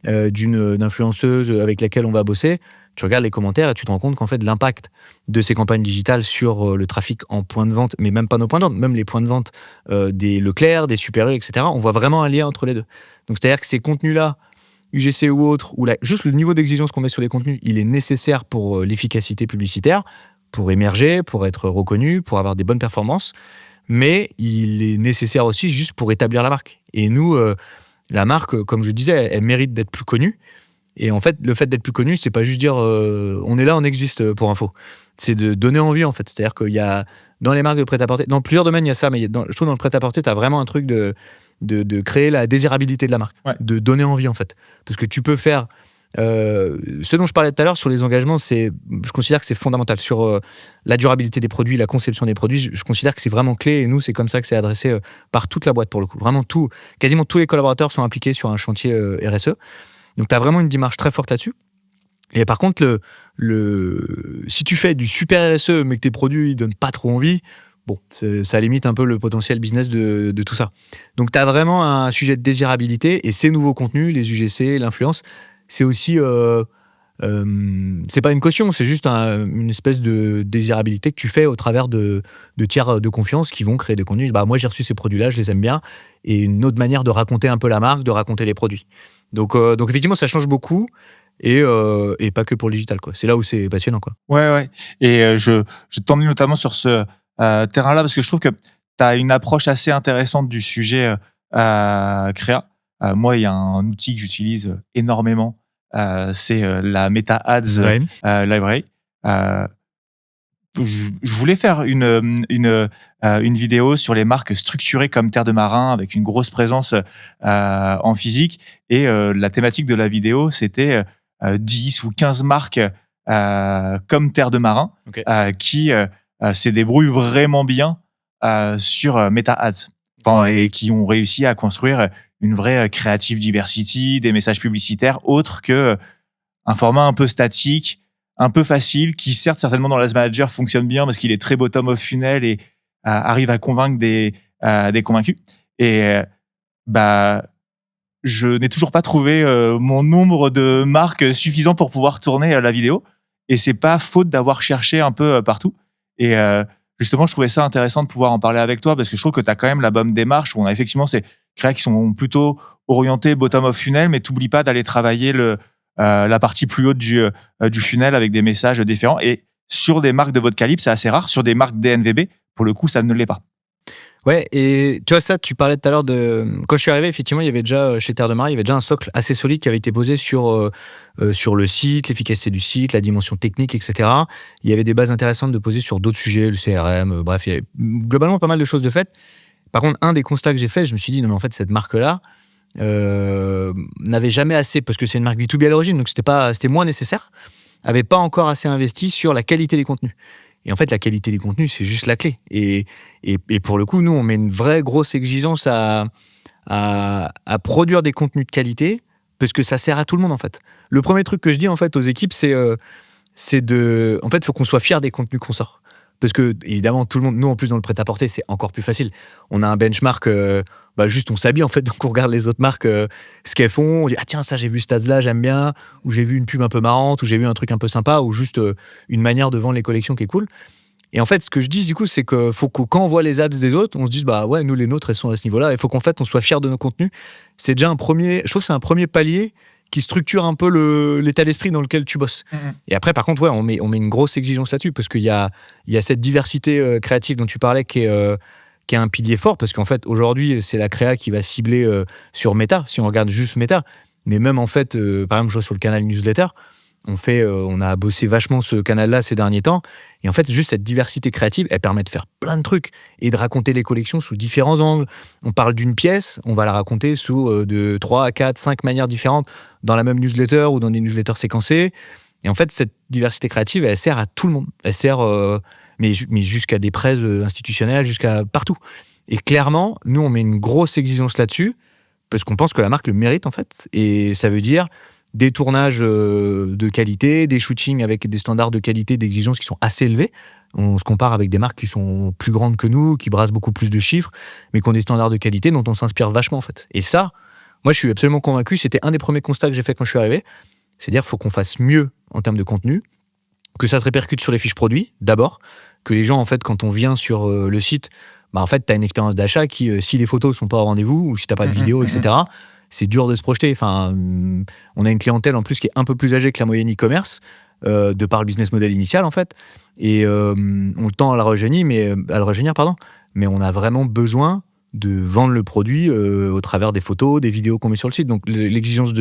d'une influenceuse avec laquelle on va bosser, tu regardes les commentaires et tu te rends compte qu'en fait l'impact de ces campagnes digitales sur le trafic en point de vente, mais même pas nos points de vente, même les points de vente des Leclerc, des Super U, etc., on voit vraiment un lien entre les deux. Donc c'est-à-dire que ces contenus-là, UGC ou autre, ou juste le niveau d'exigence qu'on met sur les contenus, il est nécessaire pour l'efficacité publicitaire, pour émerger, pour être reconnu, pour avoir des bonnes performances, mais il est nécessaire aussi juste pour établir la marque. Et nous, la marque, comme je disais, elle mérite d'être plus connue. Et en fait, le fait d'être plus connu, c'est pas juste dire on est là, on existe pour info. C'est de donner envie, en fait. C'est-à-dire qu'il y a, dans les marques de prêt-à-porter, dans plusieurs domaines, il y a ça, mais je trouve dans le prêt-à-porter, tu as vraiment un truc de créer la désirabilité de la marque, de donner envie, en fait. Parce que tu peux faire... ce dont je parlais tout à l'heure sur les engagements, je considère que c'est fondamental. Sur la durabilité des produits, la conception des produits, je considère que c'est vraiment clé, et nous, c'est comme ça que c'est adressé par toute la boîte, pour le coup. Vraiment quasiment tous les collaborateurs sont impliqués sur un chantier RSE. Donc, tu as vraiment une démarche très forte là-dessus. Et par contre, si tu fais du super RSE, mais que tes produits ne donnent pas trop envie, ça limite un peu le potentiel business de tout ça. Donc, tu as vraiment un sujet de désirabilité, et ces nouveaux contenus, les UGC, l'influence, c'est aussi... c'est pas une caution, c'est juste une espèce de désirabilité que tu fais au travers de tiers de confiance qui vont créer des contenus. Moi, j'ai reçu ces produits-là, je les aime bien. Et une autre manière de raconter un peu la marque, de raconter les produits. Donc effectivement, ça change beaucoup. Et pas que pour le digital, quoi. C'est là où c'est passionnant, quoi. Ouais. Et je t'emmène notamment sur ce terrain-là parce que je trouve que tu as une approche assez intéressante du sujet créa. Moi, il y a un outil que j'utilise énormément, c'est la Meta Ads Library. Je voulais faire une vidéo sur les marques structurées comme Terre de Marin avec une grosse présence en physique, et la thématique de la vidéo c'était 10 ou 15 marques comme Terre de Marin qui se débrouillent vraiment bien sur Meta Ads, et qui ont réussi à construire une vraie creative diversity, des messages publicitaires autres que un format un peu statique, un peu facile, qui certes certainement dans l'Ads Manager fonctionne bien parce qu'il est très bottom of funnel et arrive à convaincre des convaincus. Et je n'ai toujours pas trouvé mon nombre de marques suffisant pour pouvoir tourner la vidéo. Et c'est pas faute d'avoir cherché un peu partout. Et justement, je trouvais ça intéressant de pouvoir en parler avec toi parce que je trouve que tu as quand même la bonne démarche où on a effectivement ces créas qui sont plutôt orientés bottom of funnel, mais t'oublies pas d'aller travailler la partie plus haute du funnel avec des messages différents. Et sur des marques de votre calibre, c'est assez rare. Sur des marques DNVB, pour le coup, ça ne l'est pas. Ouais, et tu vois ça, tu parlais tout à l'heure de... Quand je suis arrivé, effectivement, il y avait déjà, chez Terre de Marin, il y avait déjà un socle assez solide qui avait été posé sur le site, l'efficacité du site, la dimension technique, etc. Il y avait des bases intéressantes de poser sur d'autres sujets, le CRM, bref, il y avait globalement pas mal de choses de fait. Par contre, un des constats que j'ai fait, je me suis dit, non mais en fait, cette marque-là n'avait jamais assez, parce que c'est une marque B2B à l'origine, donc c'était moins nécessaire, avait pas encore assez investi sur la qualité des contenus. Et en fait, la qualité des contenus, c'est juste la clé. Et pour le coup, nous, on met une vraie grosse exigence à produire des contenus de qualité, parce que ça sert à tout le monde, en fait. Le premier truc que je dis, en fait, aux équipes, c'est en fait, il faut qu'on soit fiers des contenus qu'on sort. Parce que, évidemment, tout le monde, nous, en plus, dans le prêt-à-porter, c'est encore plus facile. On a un benchmark, juste on s'habille, en fait, donc on regarde les autres marques, ce qu'elles font, on dit, ah tiens, ça, j'ai vu cet ads-là, j'aime bien, ou j'ai vu une pub un peu marrante, ou j'ai vu un truc un peu sympa, ou juste une manière de vendre les collections qui est cool. Et en fait, ce que je dis, du coup, c'est que faut que quand on voit les ads des autres, on se dise, bah ouais, nous, les nôtres, elles sont à ce niveau-là. Il faut qu'en fait, on soit fiers de nos contenus. C'est déjà je trouve que c'est un premier palier qui structure un peu l'état d'esprit dans lequel tu bosses. Mmh. Et après, par contre, ouais, on met une grosse exigence là-dessus, parce qu'il y a cette diversité créative dont tu parlais qui est un pilier fort, parce qu'en fait, aujourd'hui, c'est la créa qui va cibler sur Meta, si on regarde juste Meta. Mais même, en fait, par exemple, je vois sur le canal newsletter, on a bossé vachement ce canal-là ces derniers temps. Et en fait, juste cette diversité créative, elle permet de faire plein de trucs et de raconter les collections sous différents angles. On parle d'une pièce, on va la raconter sous de 3, 4, 5 manières différentes dans la même newsletter ou dans des newsletters séquencées. Et en fait, cette diversité créative, elle sert à tout le monde. Elle sert mais jusqu'à des presses institutionnelles, jusqu'à partout. Et clairement, nous, on met une grosse exigence là-dessus parce qu'on pense que la marque le mérite, en fait. Et ça veut dire des tournages de qualité, des shootings avec des standards de qualité, d'exigence qui sont assez élevés. On se compare avec des marques qui sont plus grandes que nous, qui brassent beaucoup plus de chiffres, mais qui ont des standards de qualité dont on s'inspire vachement, en fait. Et ça, moi, je suis absolument convaincu, c'était un des premiers constats que j'ai fait quand je suis arrivé, c'est-à-dire qu'il faut qu'on fasse mieux en termes de contenu, que ça se répercute sur les fiches produits, d'abord, que les gens, en fait, quand on vient sur le site, en fait, tu as une expérience d'achat qui, si les photos sont pas au rendez-vous, ou si tu n'as pas de vidéo, etc., c'est dur de se projeter. Enfin, on a une clientèle en plus qui est un peu plus âgée que la moyenne e-commerce, de par le business model initial en fait. Et on le tend à le rajeunir, mais on a vraiment besoin de vendre le produit au travers des photos, des vidéos qu'on met sur le site. Donc l'exigence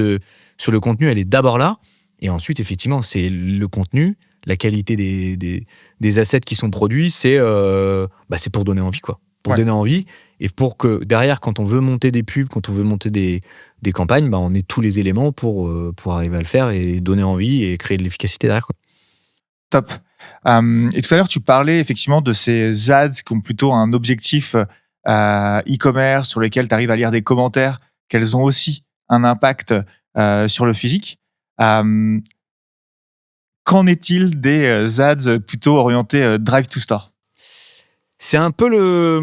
sur le contenu, elle est d'abord là. Et ensuite, effectivement, c'est le contenu, la qualité des assets qui sont produits, c'est pour donner envie, quoi. Pour donner envie, et pour que derrière, quand on veut monter des pubs, quand on veut monter des campagnes, on ait tous les éléments pour arriver à le faire et donner envie et créer de l'efficacité derrière, quoi. Top. Et tout à l'heure, tu parlais effectivement de ces ads qui ont plutôt un objectif e-commerce, sur lesquels tu arrives à lire des commentaires, qu'elles ont aussi un impact sur le physique. Qu'en est-il des ads plutôt orientés drive to store ? C'est un peu le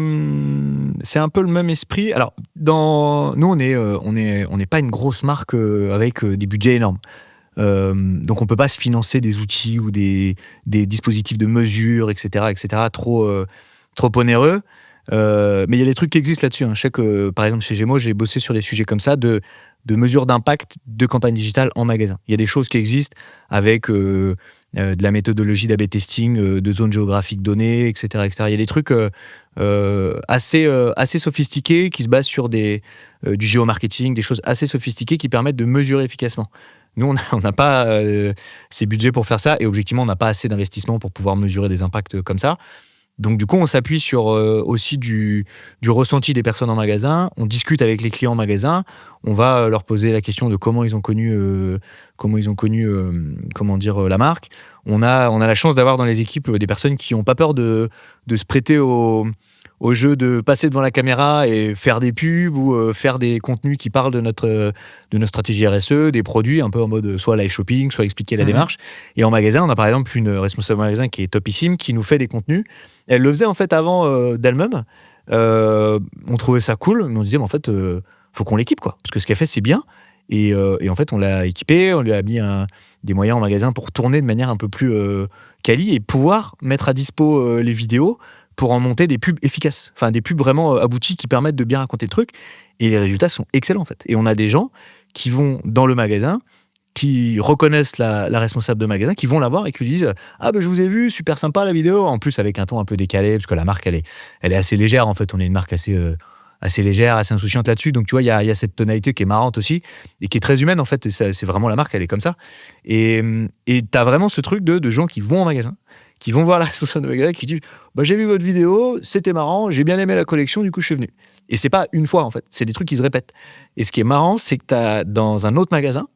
même esprit. Alors, nous, on n'est pas une grosse marque avec des budgets énormes. Donc, on peut pas se financer des outils ou des dispositifs de mesure, etc., trop onéreux. Mais il y a des trucs qui existent là-dessus. Je sais que, par exemple, chez Gémeaux, j'ai bossé sur des sujets comme ça de mesure d'impact de campagne digitale en magasin. Il y a des choses qui existent avec de la méthodologie d'A/B testing, de zones géographiques données, etc., etc. Il y a des trucs assez sophistiqués qui se basent sur du géomarketing, des choses assez sophistiquées qui permettent de mesurer efficacement. Nous, on n'a pas ces budgets pour faire ça et objectivement, on n'a pas assez d'investissement pour pouvoir mesurer des impacts comme ça. Donc, du coup, on s'appuie sur aussi du ressenti des personnes en magasin. On discute avec les clients en magasin. On va leur poser la question de comment ils ont connu la marque. On a la chance d'avoir dans les équipes des personnes qui n'ont pas peur de se prêter au jeu de passer devant la caméra et faire des pubs ou faire des contenus qui parlent de notre stratégie RSE, des produits, un peu en mode soit live shopping, soit expliquer la démarche. Et en magasin, on a par exemple une responsable magasin qui est topissime, qui nous fait des contenus. Elle le faisait en fait avant d'elle-même. On trouvait ça cool, mais on disait, mais en fait, faut qu'on l'équipe, quoi. Parce que ce qu'elle fait, c'est bien. Et en fait, on l'a équipée, on lui a mis des moyens en magasin pour tourner de manière un peu plus quali et pouvoir mettre à dispo les vidéos pour en monter des pubs efficaces. Enfin, des pubs vraiment abouties qui permettent de bien raconter le truc. Et les résultats sont excellents, en fait. Et on a des gens qui vont dans le magasin, qui reconnaissent la responsable de magasin, qui vont la voir et qui lui disent « Ah, ben je vous ai vu, super sympa la vidéo ». En plus, avec un ton un peu décalé, parce que la marque, elle est assez légère, en fait. On est une marque assez légère, assez insouciante là-dessus. Donc, tu vois, il y a cette tonalité qui est marrante aussi et qui est très humaine, en fait. Et c'est vraiment la marque, elle est comme ça. Et t'as vraiment ce truc de gens qui vont en magasin, qui vont voir la responsable de magasin, qui disent bah, « J'ai vu votre vidéo, c'était marrant, j'ai bien aimé la collection, du coup, je suis venu ». Et c'est pas une fois, en fait. C'est des trucs qui se répètent. Et ce qui est marrant, c'est que t'as dans un autre magasin,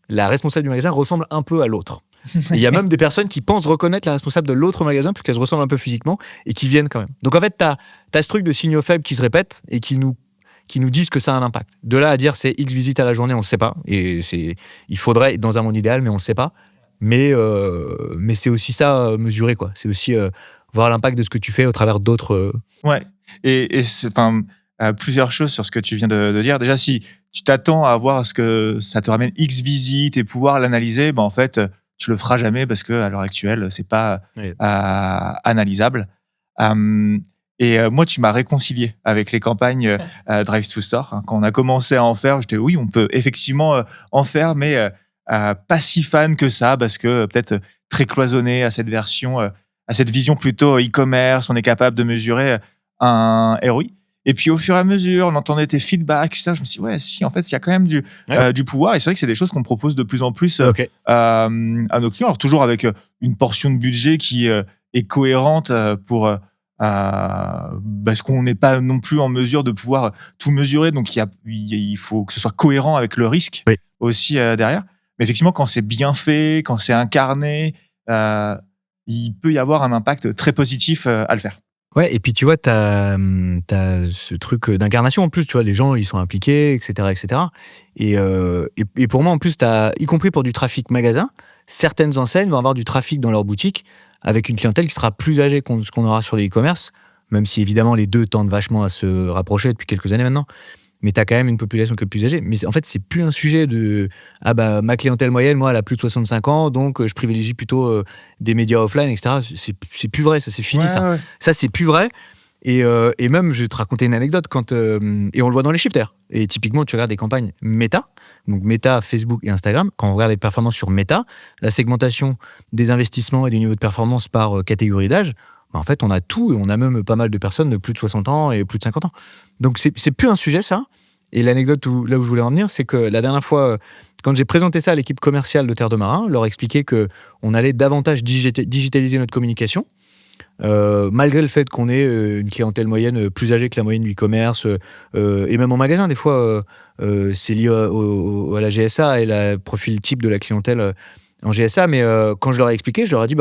la responsable du magasin ressemble un peu à l'autre. Il y a même des personnes qui pensent reconnaître la responsable de l'autre magasin puisqu'elle se ressemble un peu physiquement et qui viennent quand même. Donc en fait, t'as ce truc de signaux faibles qui se répètent et qui nous disent que ça a un impact. De là à dire c'est X visites à la journée, on ne sait pas. Et il faudrait, dans un monde idéal, mais on ne sait pas. Mais c'est aussi ça, mesurer, quoi. C'est aussi voir l'impact de ce que tu fais au travers d'autres... Ouais, et plusieurs choses sur ce que tu viens de dire. Déjà, si tu t'attends à voir ce que ça te ramène X visites et pouvoir l'analyser, ben en fait, tu le feras jamais parce que à l'heure actuelle, c'est pas analysable. Moi, tu m'as réconcilié avec les campagnes Drive to Store. Quand on a commencé à en faire, j'étais oui, on peut effectivement en faire, mais pas si fan que ça parce que peut-être très cloisonné à cette version, à cette vision plutôt e-commerce. On est capable de mesurer un ROI. Et puis, au fur et à mesure, on entendait tes feedbacks, etc. Je me suis dit, ouais, si, en fait, il y a quand même du pouvoir. Et c'est vrai que c'est des choses qu'on propose de plus en plus à nos clients. Alors, toujours avec une portion de budget qui est cohérente pour parce qu'on n'est pas non plus en mesure de pouvoir tout mesurer. Donc, il faut que ce soit cohérent avec le risque aussi derrière. Mais effectivement, quand c'est bien fait, quand c'est incarné, il peut y avoir un impact très positif à le faire. Ouais, et puis tu vois, t'as ce truc d'incarnation en plus, tu vois, les gens, ils sont impliqués, etc., etc. Et pour moi, en plus, y compris pour du trafic magasin, certaines enseignes vont avoir du trafic dans leur boutique avec une clientèle qui sera plus âgée que ce qu'on aura sur les e-commerce, même si évidemment les deux tendent vachement à se rapprocher depuis quelques années maintenant. Mais tu as quand même une population qui est plus âgée. Mais en fait, c'est plus un sujet de « Ah bah, ma clientèle moyenne, moi, elle a plus de 65 ans, donc je privilégie plutôt des médias offline, etc. » C'est plus vrai, ça, c'est fini, ça. Ouais. Ça, c'est plus vrai. Et même, je vais te raconter une anecdote, et on le voit dans les chiffres d'ailleurs. Et typiquement, tu regardes des campagnes Meta, donc Meta, Facebook et Instagram. Quand on regarde les performances sur Meta, la segmentation des investissements et du niveau de performance par catégorie d'âge, en fait, on a tout, et on a même pas mal de personnes de plus de 60 ans et plus de 50 ans. Donc, c'est plus un sujet, ça. Et l'anecdote là où je voulais en venir, c'est que la dernière fois, quand j'ai présenté ça à l'équipe commerciale de Terre de Marin, leur expliquer qu'on allait davantage digitaliser notre communication, malgré le fait qu'on ait une clientèle moyenne plus âgée que la moyenne du e-commerce, et même en magasin, des fois, c'est lié à la GSA et le profil type de la clientèle en GSA. Mais quand je leur ai expliqué, je leur ai dit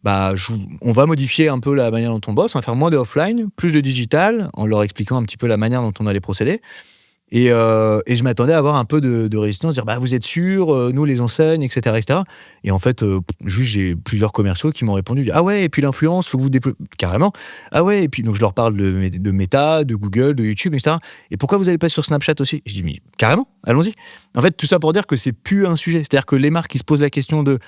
on va modifier un peu la manière dont on bosse, on va faire moins de offline, plus de digital, en leur expliquant un petit peu la manière dont on allait procéder. Et je m'attendais à avoir un peu de résistance, dire vous êtes sûr, nous les enseignes, etc., etc. Et en fait, juste j'ai plusieurs commerciaux qui m'ont répondu ah ouais, et puis l'influence, faut que vous déployez carrément. Ah ouais, et puis donc je leur parle de Meta, de Google, de YouTube, etc. Et pourquoi vous allez pas sur Snapchat aussi? Je dis mais carrément, allons-y. En fait, tout ça pour dire que c'est plus un sujet. C'est-à-dire que les marques qui se posent la question de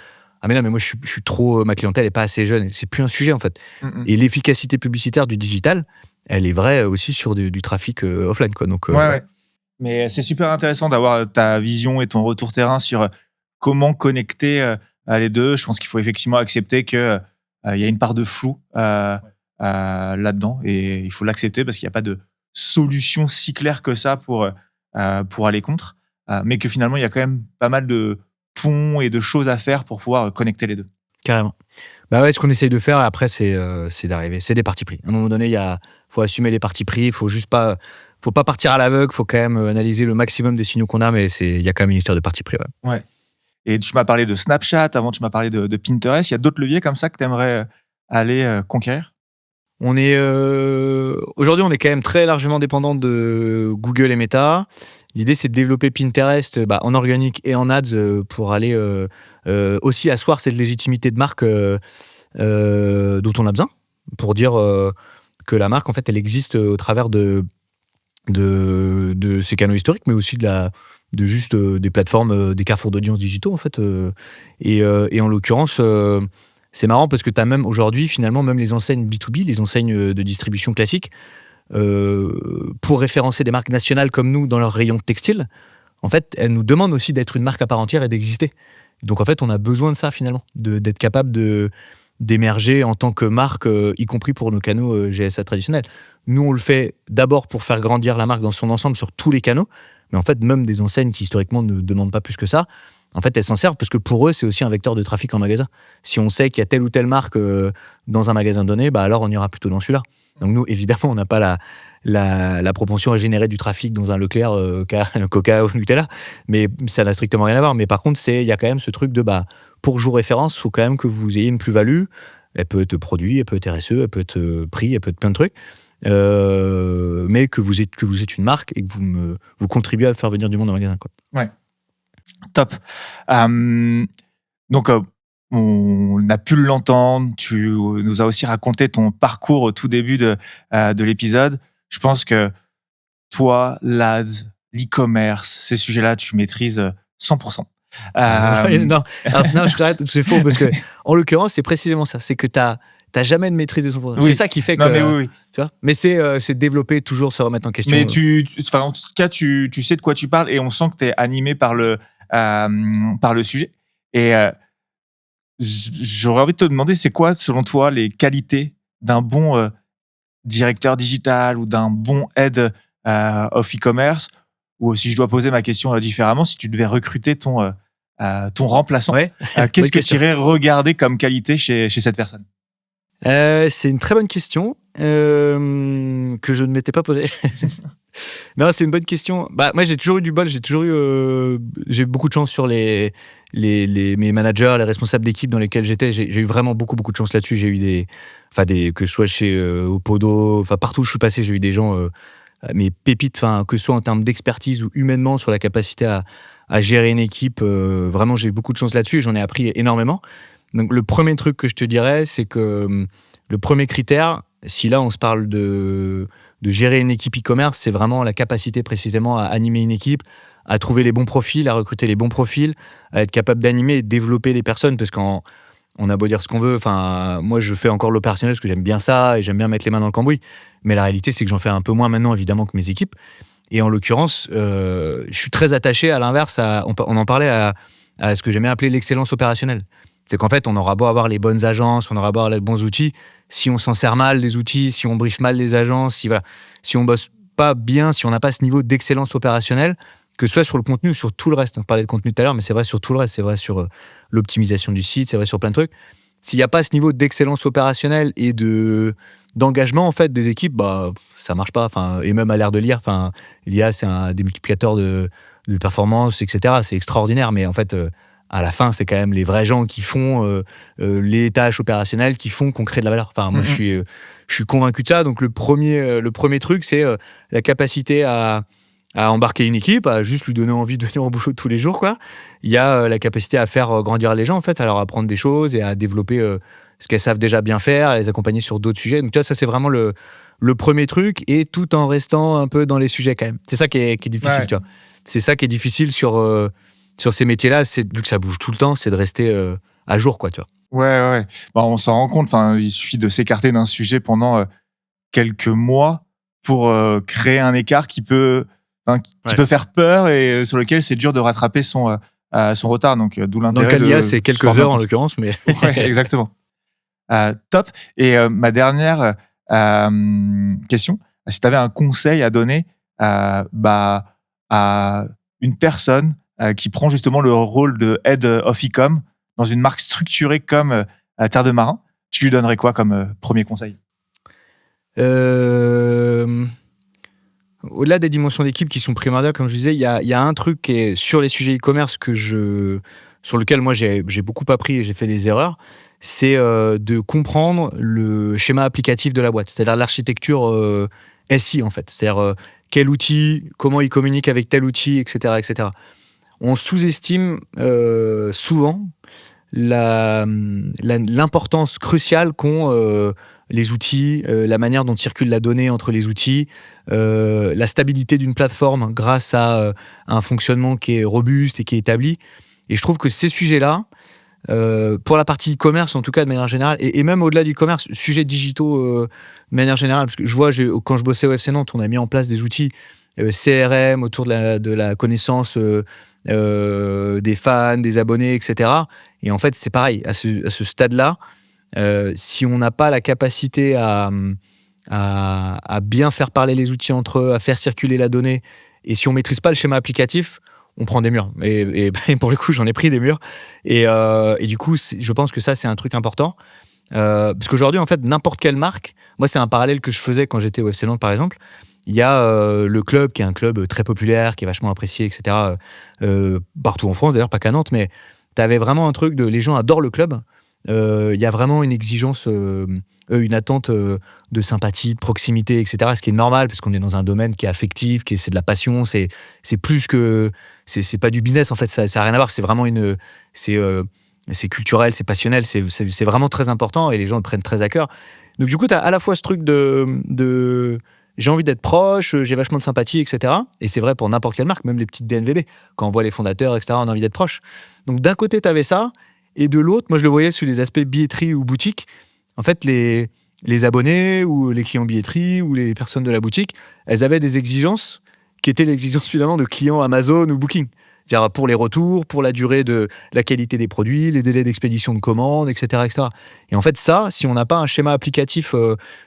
ah mais non, mais moi je suis trop, ma clientèle est pas assez jeune, c'est plus un sujet en fait. Et l'efficacité publicitaire du digital, elle est vraie aussi sur du trafic offline, quoi. Donc ouais. Mais c'est super intéressant d'avoir ta vision et ton retour terrain sur comment connecter les deux. Je pense qu'il faut effectivement accepter que il y a une part de flou là-dedans, et il faut l'accepter parce qu'il n'y a pas de solution si claire que ça pour aller contre, mais que finalement il y a quand même pas mal de ponts et de choses à faire pour pouvoir connecter les deux. Carrément. Bah ouais, ce qu'on essaye de faire après, c'est d'arriver. C'est des partis pris. À un moment donné, faut assumer les partis pris. Faut pas partir à l'aveugle. Faut quand même analyser le maximum des signaux qu'on a, mais il y a quand même une histoire de partis pris. Ouais. Et tu m'as parlé de Snapchat, avant tu m'as parlé de Pinterest. Il y a d'autres leviers comme ça que tu aimerais aller conquérir? Aujourd'hui, on est quand même très largement dépendant de Google et Meta. L'idée, c'est de développer Pinterest en organique et en ads pour aller aussi asseoir cette légitimité de marque dont on a besoin, pour dire que la marque, en fait, elle existe au travers de ces canaux historiques, mais aussi des plateformes, des carrefours d'audience digitaux, en fait. Et en l'occurrence, c'est marrant parce que tu as même aujourd'hui, finalement, même les enseignes B2B, les enseignes de distribution classiques, pour référencer des marques nationales comme nous dans leur rayon textile, en fait, elles nous demandent aussi d'être une marque à part entière et d'exister. Donc, en fait, on a besoin de ça, finalement, d'être capable d'émerger en tant que marque, y compris pour nos canaux GSA traditionnels. Nous, on le fait d'abord pour faire grandir la marque dans son ensemble sur tous les canaux, mais en fait, même des enseignes qui, historiquement, ne demandent pas plus que ça, en fait, elles s'en servent parce que pour eux, c'est aussi un vecteur de trafic en magasin. Si on sait qu'il y a telle ou telle marque dans un magasin donné, alors on ira plutôt dans celui-là. Donc nous, évidemment, on n'a pas la propension à générer du trafic dans un Leclerc, Coca ou Nutella, mais ça n'a strictement rien à voir. Mais par contre, il y a quand même ce truc de pour jouer référence, il faut quand même que vous ayez une plus-value. Elle peut être produit, elle peut être RSE, elle peut être prix, elle peut être plein de trucs. Mais que vous êtes une marque et que vous contribuez à faire venir du monde au magasin, quoi. Ouais. Top. Donc, on a pu l'entendre. Tu nous as aussi raconté ton parcours au tout début de l'épisode. Je pense que toi, l'ADS, l'e-commerce, ces sujets-là, tu maîtrises 100%. Non, je t'arrête, c'est faux parce que, en l'occurrence, c'est précisément ça. C'est que t'as jamais de maîtrise de 100%. Oui. C'est ça qui fait que. Mais oui. Tu vois, mais c'est développer, toujours se remettre en question. Mais en tout cas, tu sais de quoi tu parles et on sent que tu es animé par le sujet. Et j'aurais envie de te demander, c'est quoi, selon toi, les qualités d'un bon directeur digital ou d'un bon head of e-commerce? Ou si je dois poser ma question différemment, si tu devais recruter ton remplaçant, qu'est-ce que tu irais regarder comme qualité chez cette personne? C'est une très bonne question que je ne m'étais pas posée. Non, c'est une bonne question. Moi, j'ai toujours eu du bol. J'ai beaucoup de chance sur mes managers, les responsables d'équipe dans lesquels j'étais. J'ai eu vraiment beaucoup de chance là-dessus. J'ai eu que ce soit chez Opodo, partout où je suis passé, j'ai eu des gens, mes pépites, que ce soit en termes d'expertise ou humainement sur la capacité à gérer une équipe. Vraiment, j'ai eu beaucoup de chance là-dessus. J'en ai appris énormément. Donc, le premier truc que je te dirais, c'est que le premier critère, si là on se parle de gérer une équipe e-commerce, c'est vraiment la capacité précisément à animer une équipe, à trouver les bons profils, à recruter les bons profils, à être capable d'animer et de développer les personnes, parce qu'on a beau dire ce qu'on veut, moi je fais encore l'opérationnel parce que j'aime bien ça et j'aime bien mettre les mains dans le cambouis, mais la réalité c'est que j'en fais un peu moins maintenant évidemment que mes équipes, et en l'occurrence je suis très attaché à l'inverse, on en parlait à ce que j'aimais appeler l'excellence opérationnelle. C'est qu'en fait, on aura beau avoir les bonnes agences, on aura beau avoir les bons outils, si on s'en sert mal les outils, si on briefe mal les agences, si on bosse pas bien, si on n'a pas ce niveau d'excellence opérationnelle, que ce soit sur le contenu ou sur tout le reste. On parlait de contenu tout à l'heure, mais c'est vrai sur tout le reste, c'est vrai sur l'optimisation du site, c'est vrai sur plein de trucs. S'il n'y a pas ce niveau d'excellence opérationnelle et d'engagement en fait des équipes, ça marche pas. Et même à l'air de lire, l'IA c'est un démultiplicateur de performance, etc. C'est extraordinaire, mais en fait à la fin, c'est quand même les vrais gens qui font les tâches opérationnelles qui font qu'on crée de la valeur. Moi, je suis convaincu de ça. Donc, le premier truc, c'est la capacité à embarquer une équipe, à juste lui donner envie de venir au boulot tous les jours, quoi. Il y a la capacité à faire grandir les gens, en fait, à leur apprendre des choses et à développer ce qu'elles savent déjà bien faire, à les accompagner sur d'autres sujets. Donc, tu vois, ça, c'est vraiment le premier truc, et tout en restant un peu dans les sujets, quand même. C'est ça qui est difficile, tu vois. C'est ça qui est difficile sur ces métiers-là, vu que ça bouge tout le temps, c'est de rester à jour, quoi, tu vois. Ouais. On s'en rend compte. Il suffit de s'écarter d'un sujet pendant quelques mois pour créer un écart qui peut faire peur et sur lequel c'est dur de rattraper son son retard. Donc, d'où l'intérêt. Dans le cas de l'IA, c'est quelques heures en l'occurrence, mais. Ouais, exactement. Top. Et ma dernière question, si tu avais un conseil à donner à une personne qui prend justement le rôle de Head of E-com dans une marque structurée comme Terre de Marin, tu lui donnerais quoi comme premier conseil? Au-delà des dimensions d'équipe qui sont primordiales, comme je disais, il y a un truc qui est sur les sujets e-commerce sur lequel moi j'ai beaucoup appris et j'ai fait des erreurs, c'est de comprendre le schéma applicatif de la boîte, c'est-à-dire l'architecture SI en fait, c'est-à-dire quel outil, comment il communique avec tel outil, etc., etc. On sous-estime souvent l'importance cruciale qu'ont les outils, la manière dont circule la donnée entre les outils, la stabilité d'une plateforme grâce à un fonctionnement qui est robuste et qui est établi. Et je trouve que ces sujets-là, pour la partie e-commerce, en tout cas de manière générale, et même au-delà du e-commerce, sujets digitaux de manière générale, parce que je vois, quand je bossais au FC Nantes, on a mis en place des outils CRM autour de la connaissance des fans, des abonnés, etc. Et en fait, c'est pareil, à ce stade-là, si on n'a pas la capacité à bien faire parler les outils entre eux, à faire circuler la donnée, et si on ne maîtrise pas le schéma applicatif, on prend des murs. Et pour le coup, j'en ai pris des murs. Et du coup, je pense que ça, c'est un truc important. Parce qu'aujourd'hui, en fait, n'importe quelle marque, moi, c'est un parallèle que je faisais quand j'étais au FC Nantes, par exemple. Il y a le club, qui est un club très populaire, qui est vachement apprécié, etc. Partout en France, d'ailleurs, pas qu'à Nantes, mais tu avais vraiment un truc les gens adorent le club. Il y a vraiment une exigence, une attente de sympathie, de proximité, etc. Ce qui est normal, parce qu'on est dans un domaine qui est affectif, c'est de la passion, c'est plus que... C'est pas du business, en fait, ça n'a rien à voir, c'est vraiment c'est culturel, c'est passionnel, c'est vraiment très important, et les gens le prennent très à cœur. Donc du coup, tu as à la fois ce truc de j'ai envie d'être proche, j'ai vachement de sympathie, etc. Et c'est vrai pour n'importe quelle marque, même les petites DNVB. Quand on voit les fondateurs, etc., on a envie d'être proche. Donc d'un côté, tu avais ça, et de l'autre, moi je le voyais sur les aspects billetterie ou boutique. En fait, les abonnés ou les clients billetterie ou les personnes de la boutique, elles avaient des exigences qui étaient l'exigence finalement de clients Amazon ou Booking. C'est-à-dire pour les retours, pour la durée de la qualité des produits, les délais d'expédition de commandes, etc., etc. Et en fait, ça, si on n'a pas un schéma applicatif,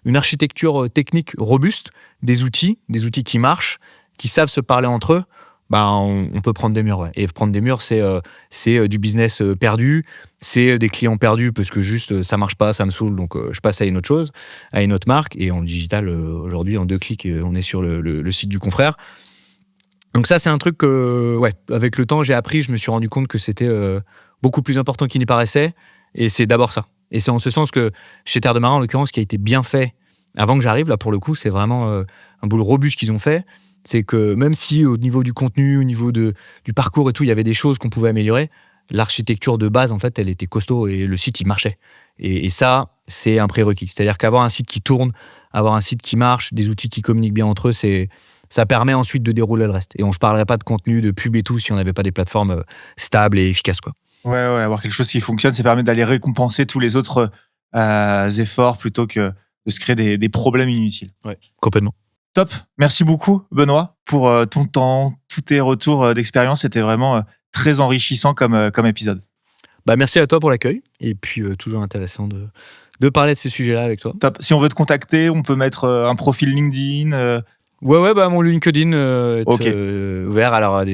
une architecture technique robuste, des outils qui marchent, qui savent se parler entre eux, on peut prendre des murs. Ouais. Et prendre des murs, c'est du business perdu, c'est des clients perdus parce que juste ça marche pas, ça me saoule, donc je passe à une autre chose, à une autre marque. Et en digital, aujourd'hui, en 2 clics, on est sur le site du confrère. Donc ça, c'est un truc que, avec le temps, j'ai appris, je me suis rendu compte que c'était beaucoup plus important qu'il n'y paraissait, et c'est d'abord ça. Et c'est en ce sens que, chez Terre de Marin, en l'occurrence, qui a été bien fait avant que j'arrive, là, pour le coup, c'est vraiment un boulot robuste qu'ils ont fait. C'est que même si, au niveau du contenu, au niveau du parcours et tout, il y avait des choses qu'on pouvait améliorer, l'architecture de base, en fait, elle était costaud, et le site, il marchait. Et ça, c'est un prérequis. C'est-à-dire qu'avoir un site qui tourne, avoir un site qui marche, des outils qui communiquent bien entre eux, ça permet ensuite de dérouler le reste. Et on ne se parlerait pas de contenu, de pub et tout, si on n'avait pas des plateformes stables et efficaces, quoi. Ouais, avoir quelque chose qui fonctionne, ça permet d'aller récompenser tous les autres efforts plutôt que de se créer des problèmes inutiles. Ouais, complètement. Top. Merci beaucoup, Benoît, pour ton temps, tous tes retours d'expérience. C'était vraiment très enrichissant comme épisode. Merci à toi pour l'accueil. Et puis, toujours intéressant de parler de ces sujets-là avec toi. Top. Si on veut te contacter, on peut mettre un profil LinkedIn. Ouais, mon LinkedIn est ouvert alors à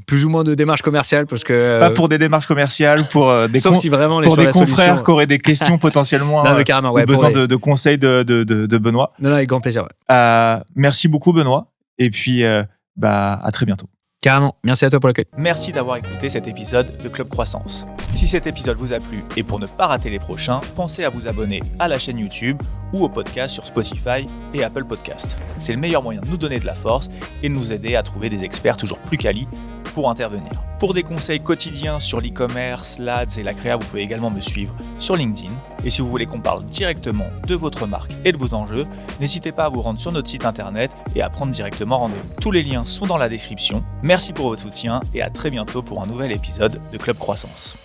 plus ou moins de démarches commerciales, parce que pas pour des démarches commerciales, pour des sauf si vraiment pour des confrères qui auraient des questions potentiellement non, mais carrément, ou besoin de conseils de Benoît. Non, avec grand plaisir. Ouais. Merci beaucoup, Benoît, et puis à très bientôt. Carrément. Merci à toi pour l'accueil. Merci d'avoir écouté cet épisode de Club Croissance. Si cet épisode vous a plu, et pour ne pas rater les prochains, pensez à vous abonner à la chaîne YouTube ou au podcast sur Spotify et Apple Podcast. C'est le meilleur moyen de nous donner de la force et de nous aider à trouver des experts toujours plus quali pour intervenir. Pour des conseils quotidiens sur l'e-commerce, l'ADS et la créa, vous pouvez également me suivre sur LinkedIn. Et si vous voulez qu'on parle directement de votre marque et de vos enjeux, n'hésitez pas à vous rendre sur notre site internet et à prendre directement rendez-vous. Tous les liens sont dans la description. Merci pour votre soutien et à très bientôt pour un nouvel épisode de Club Croissance.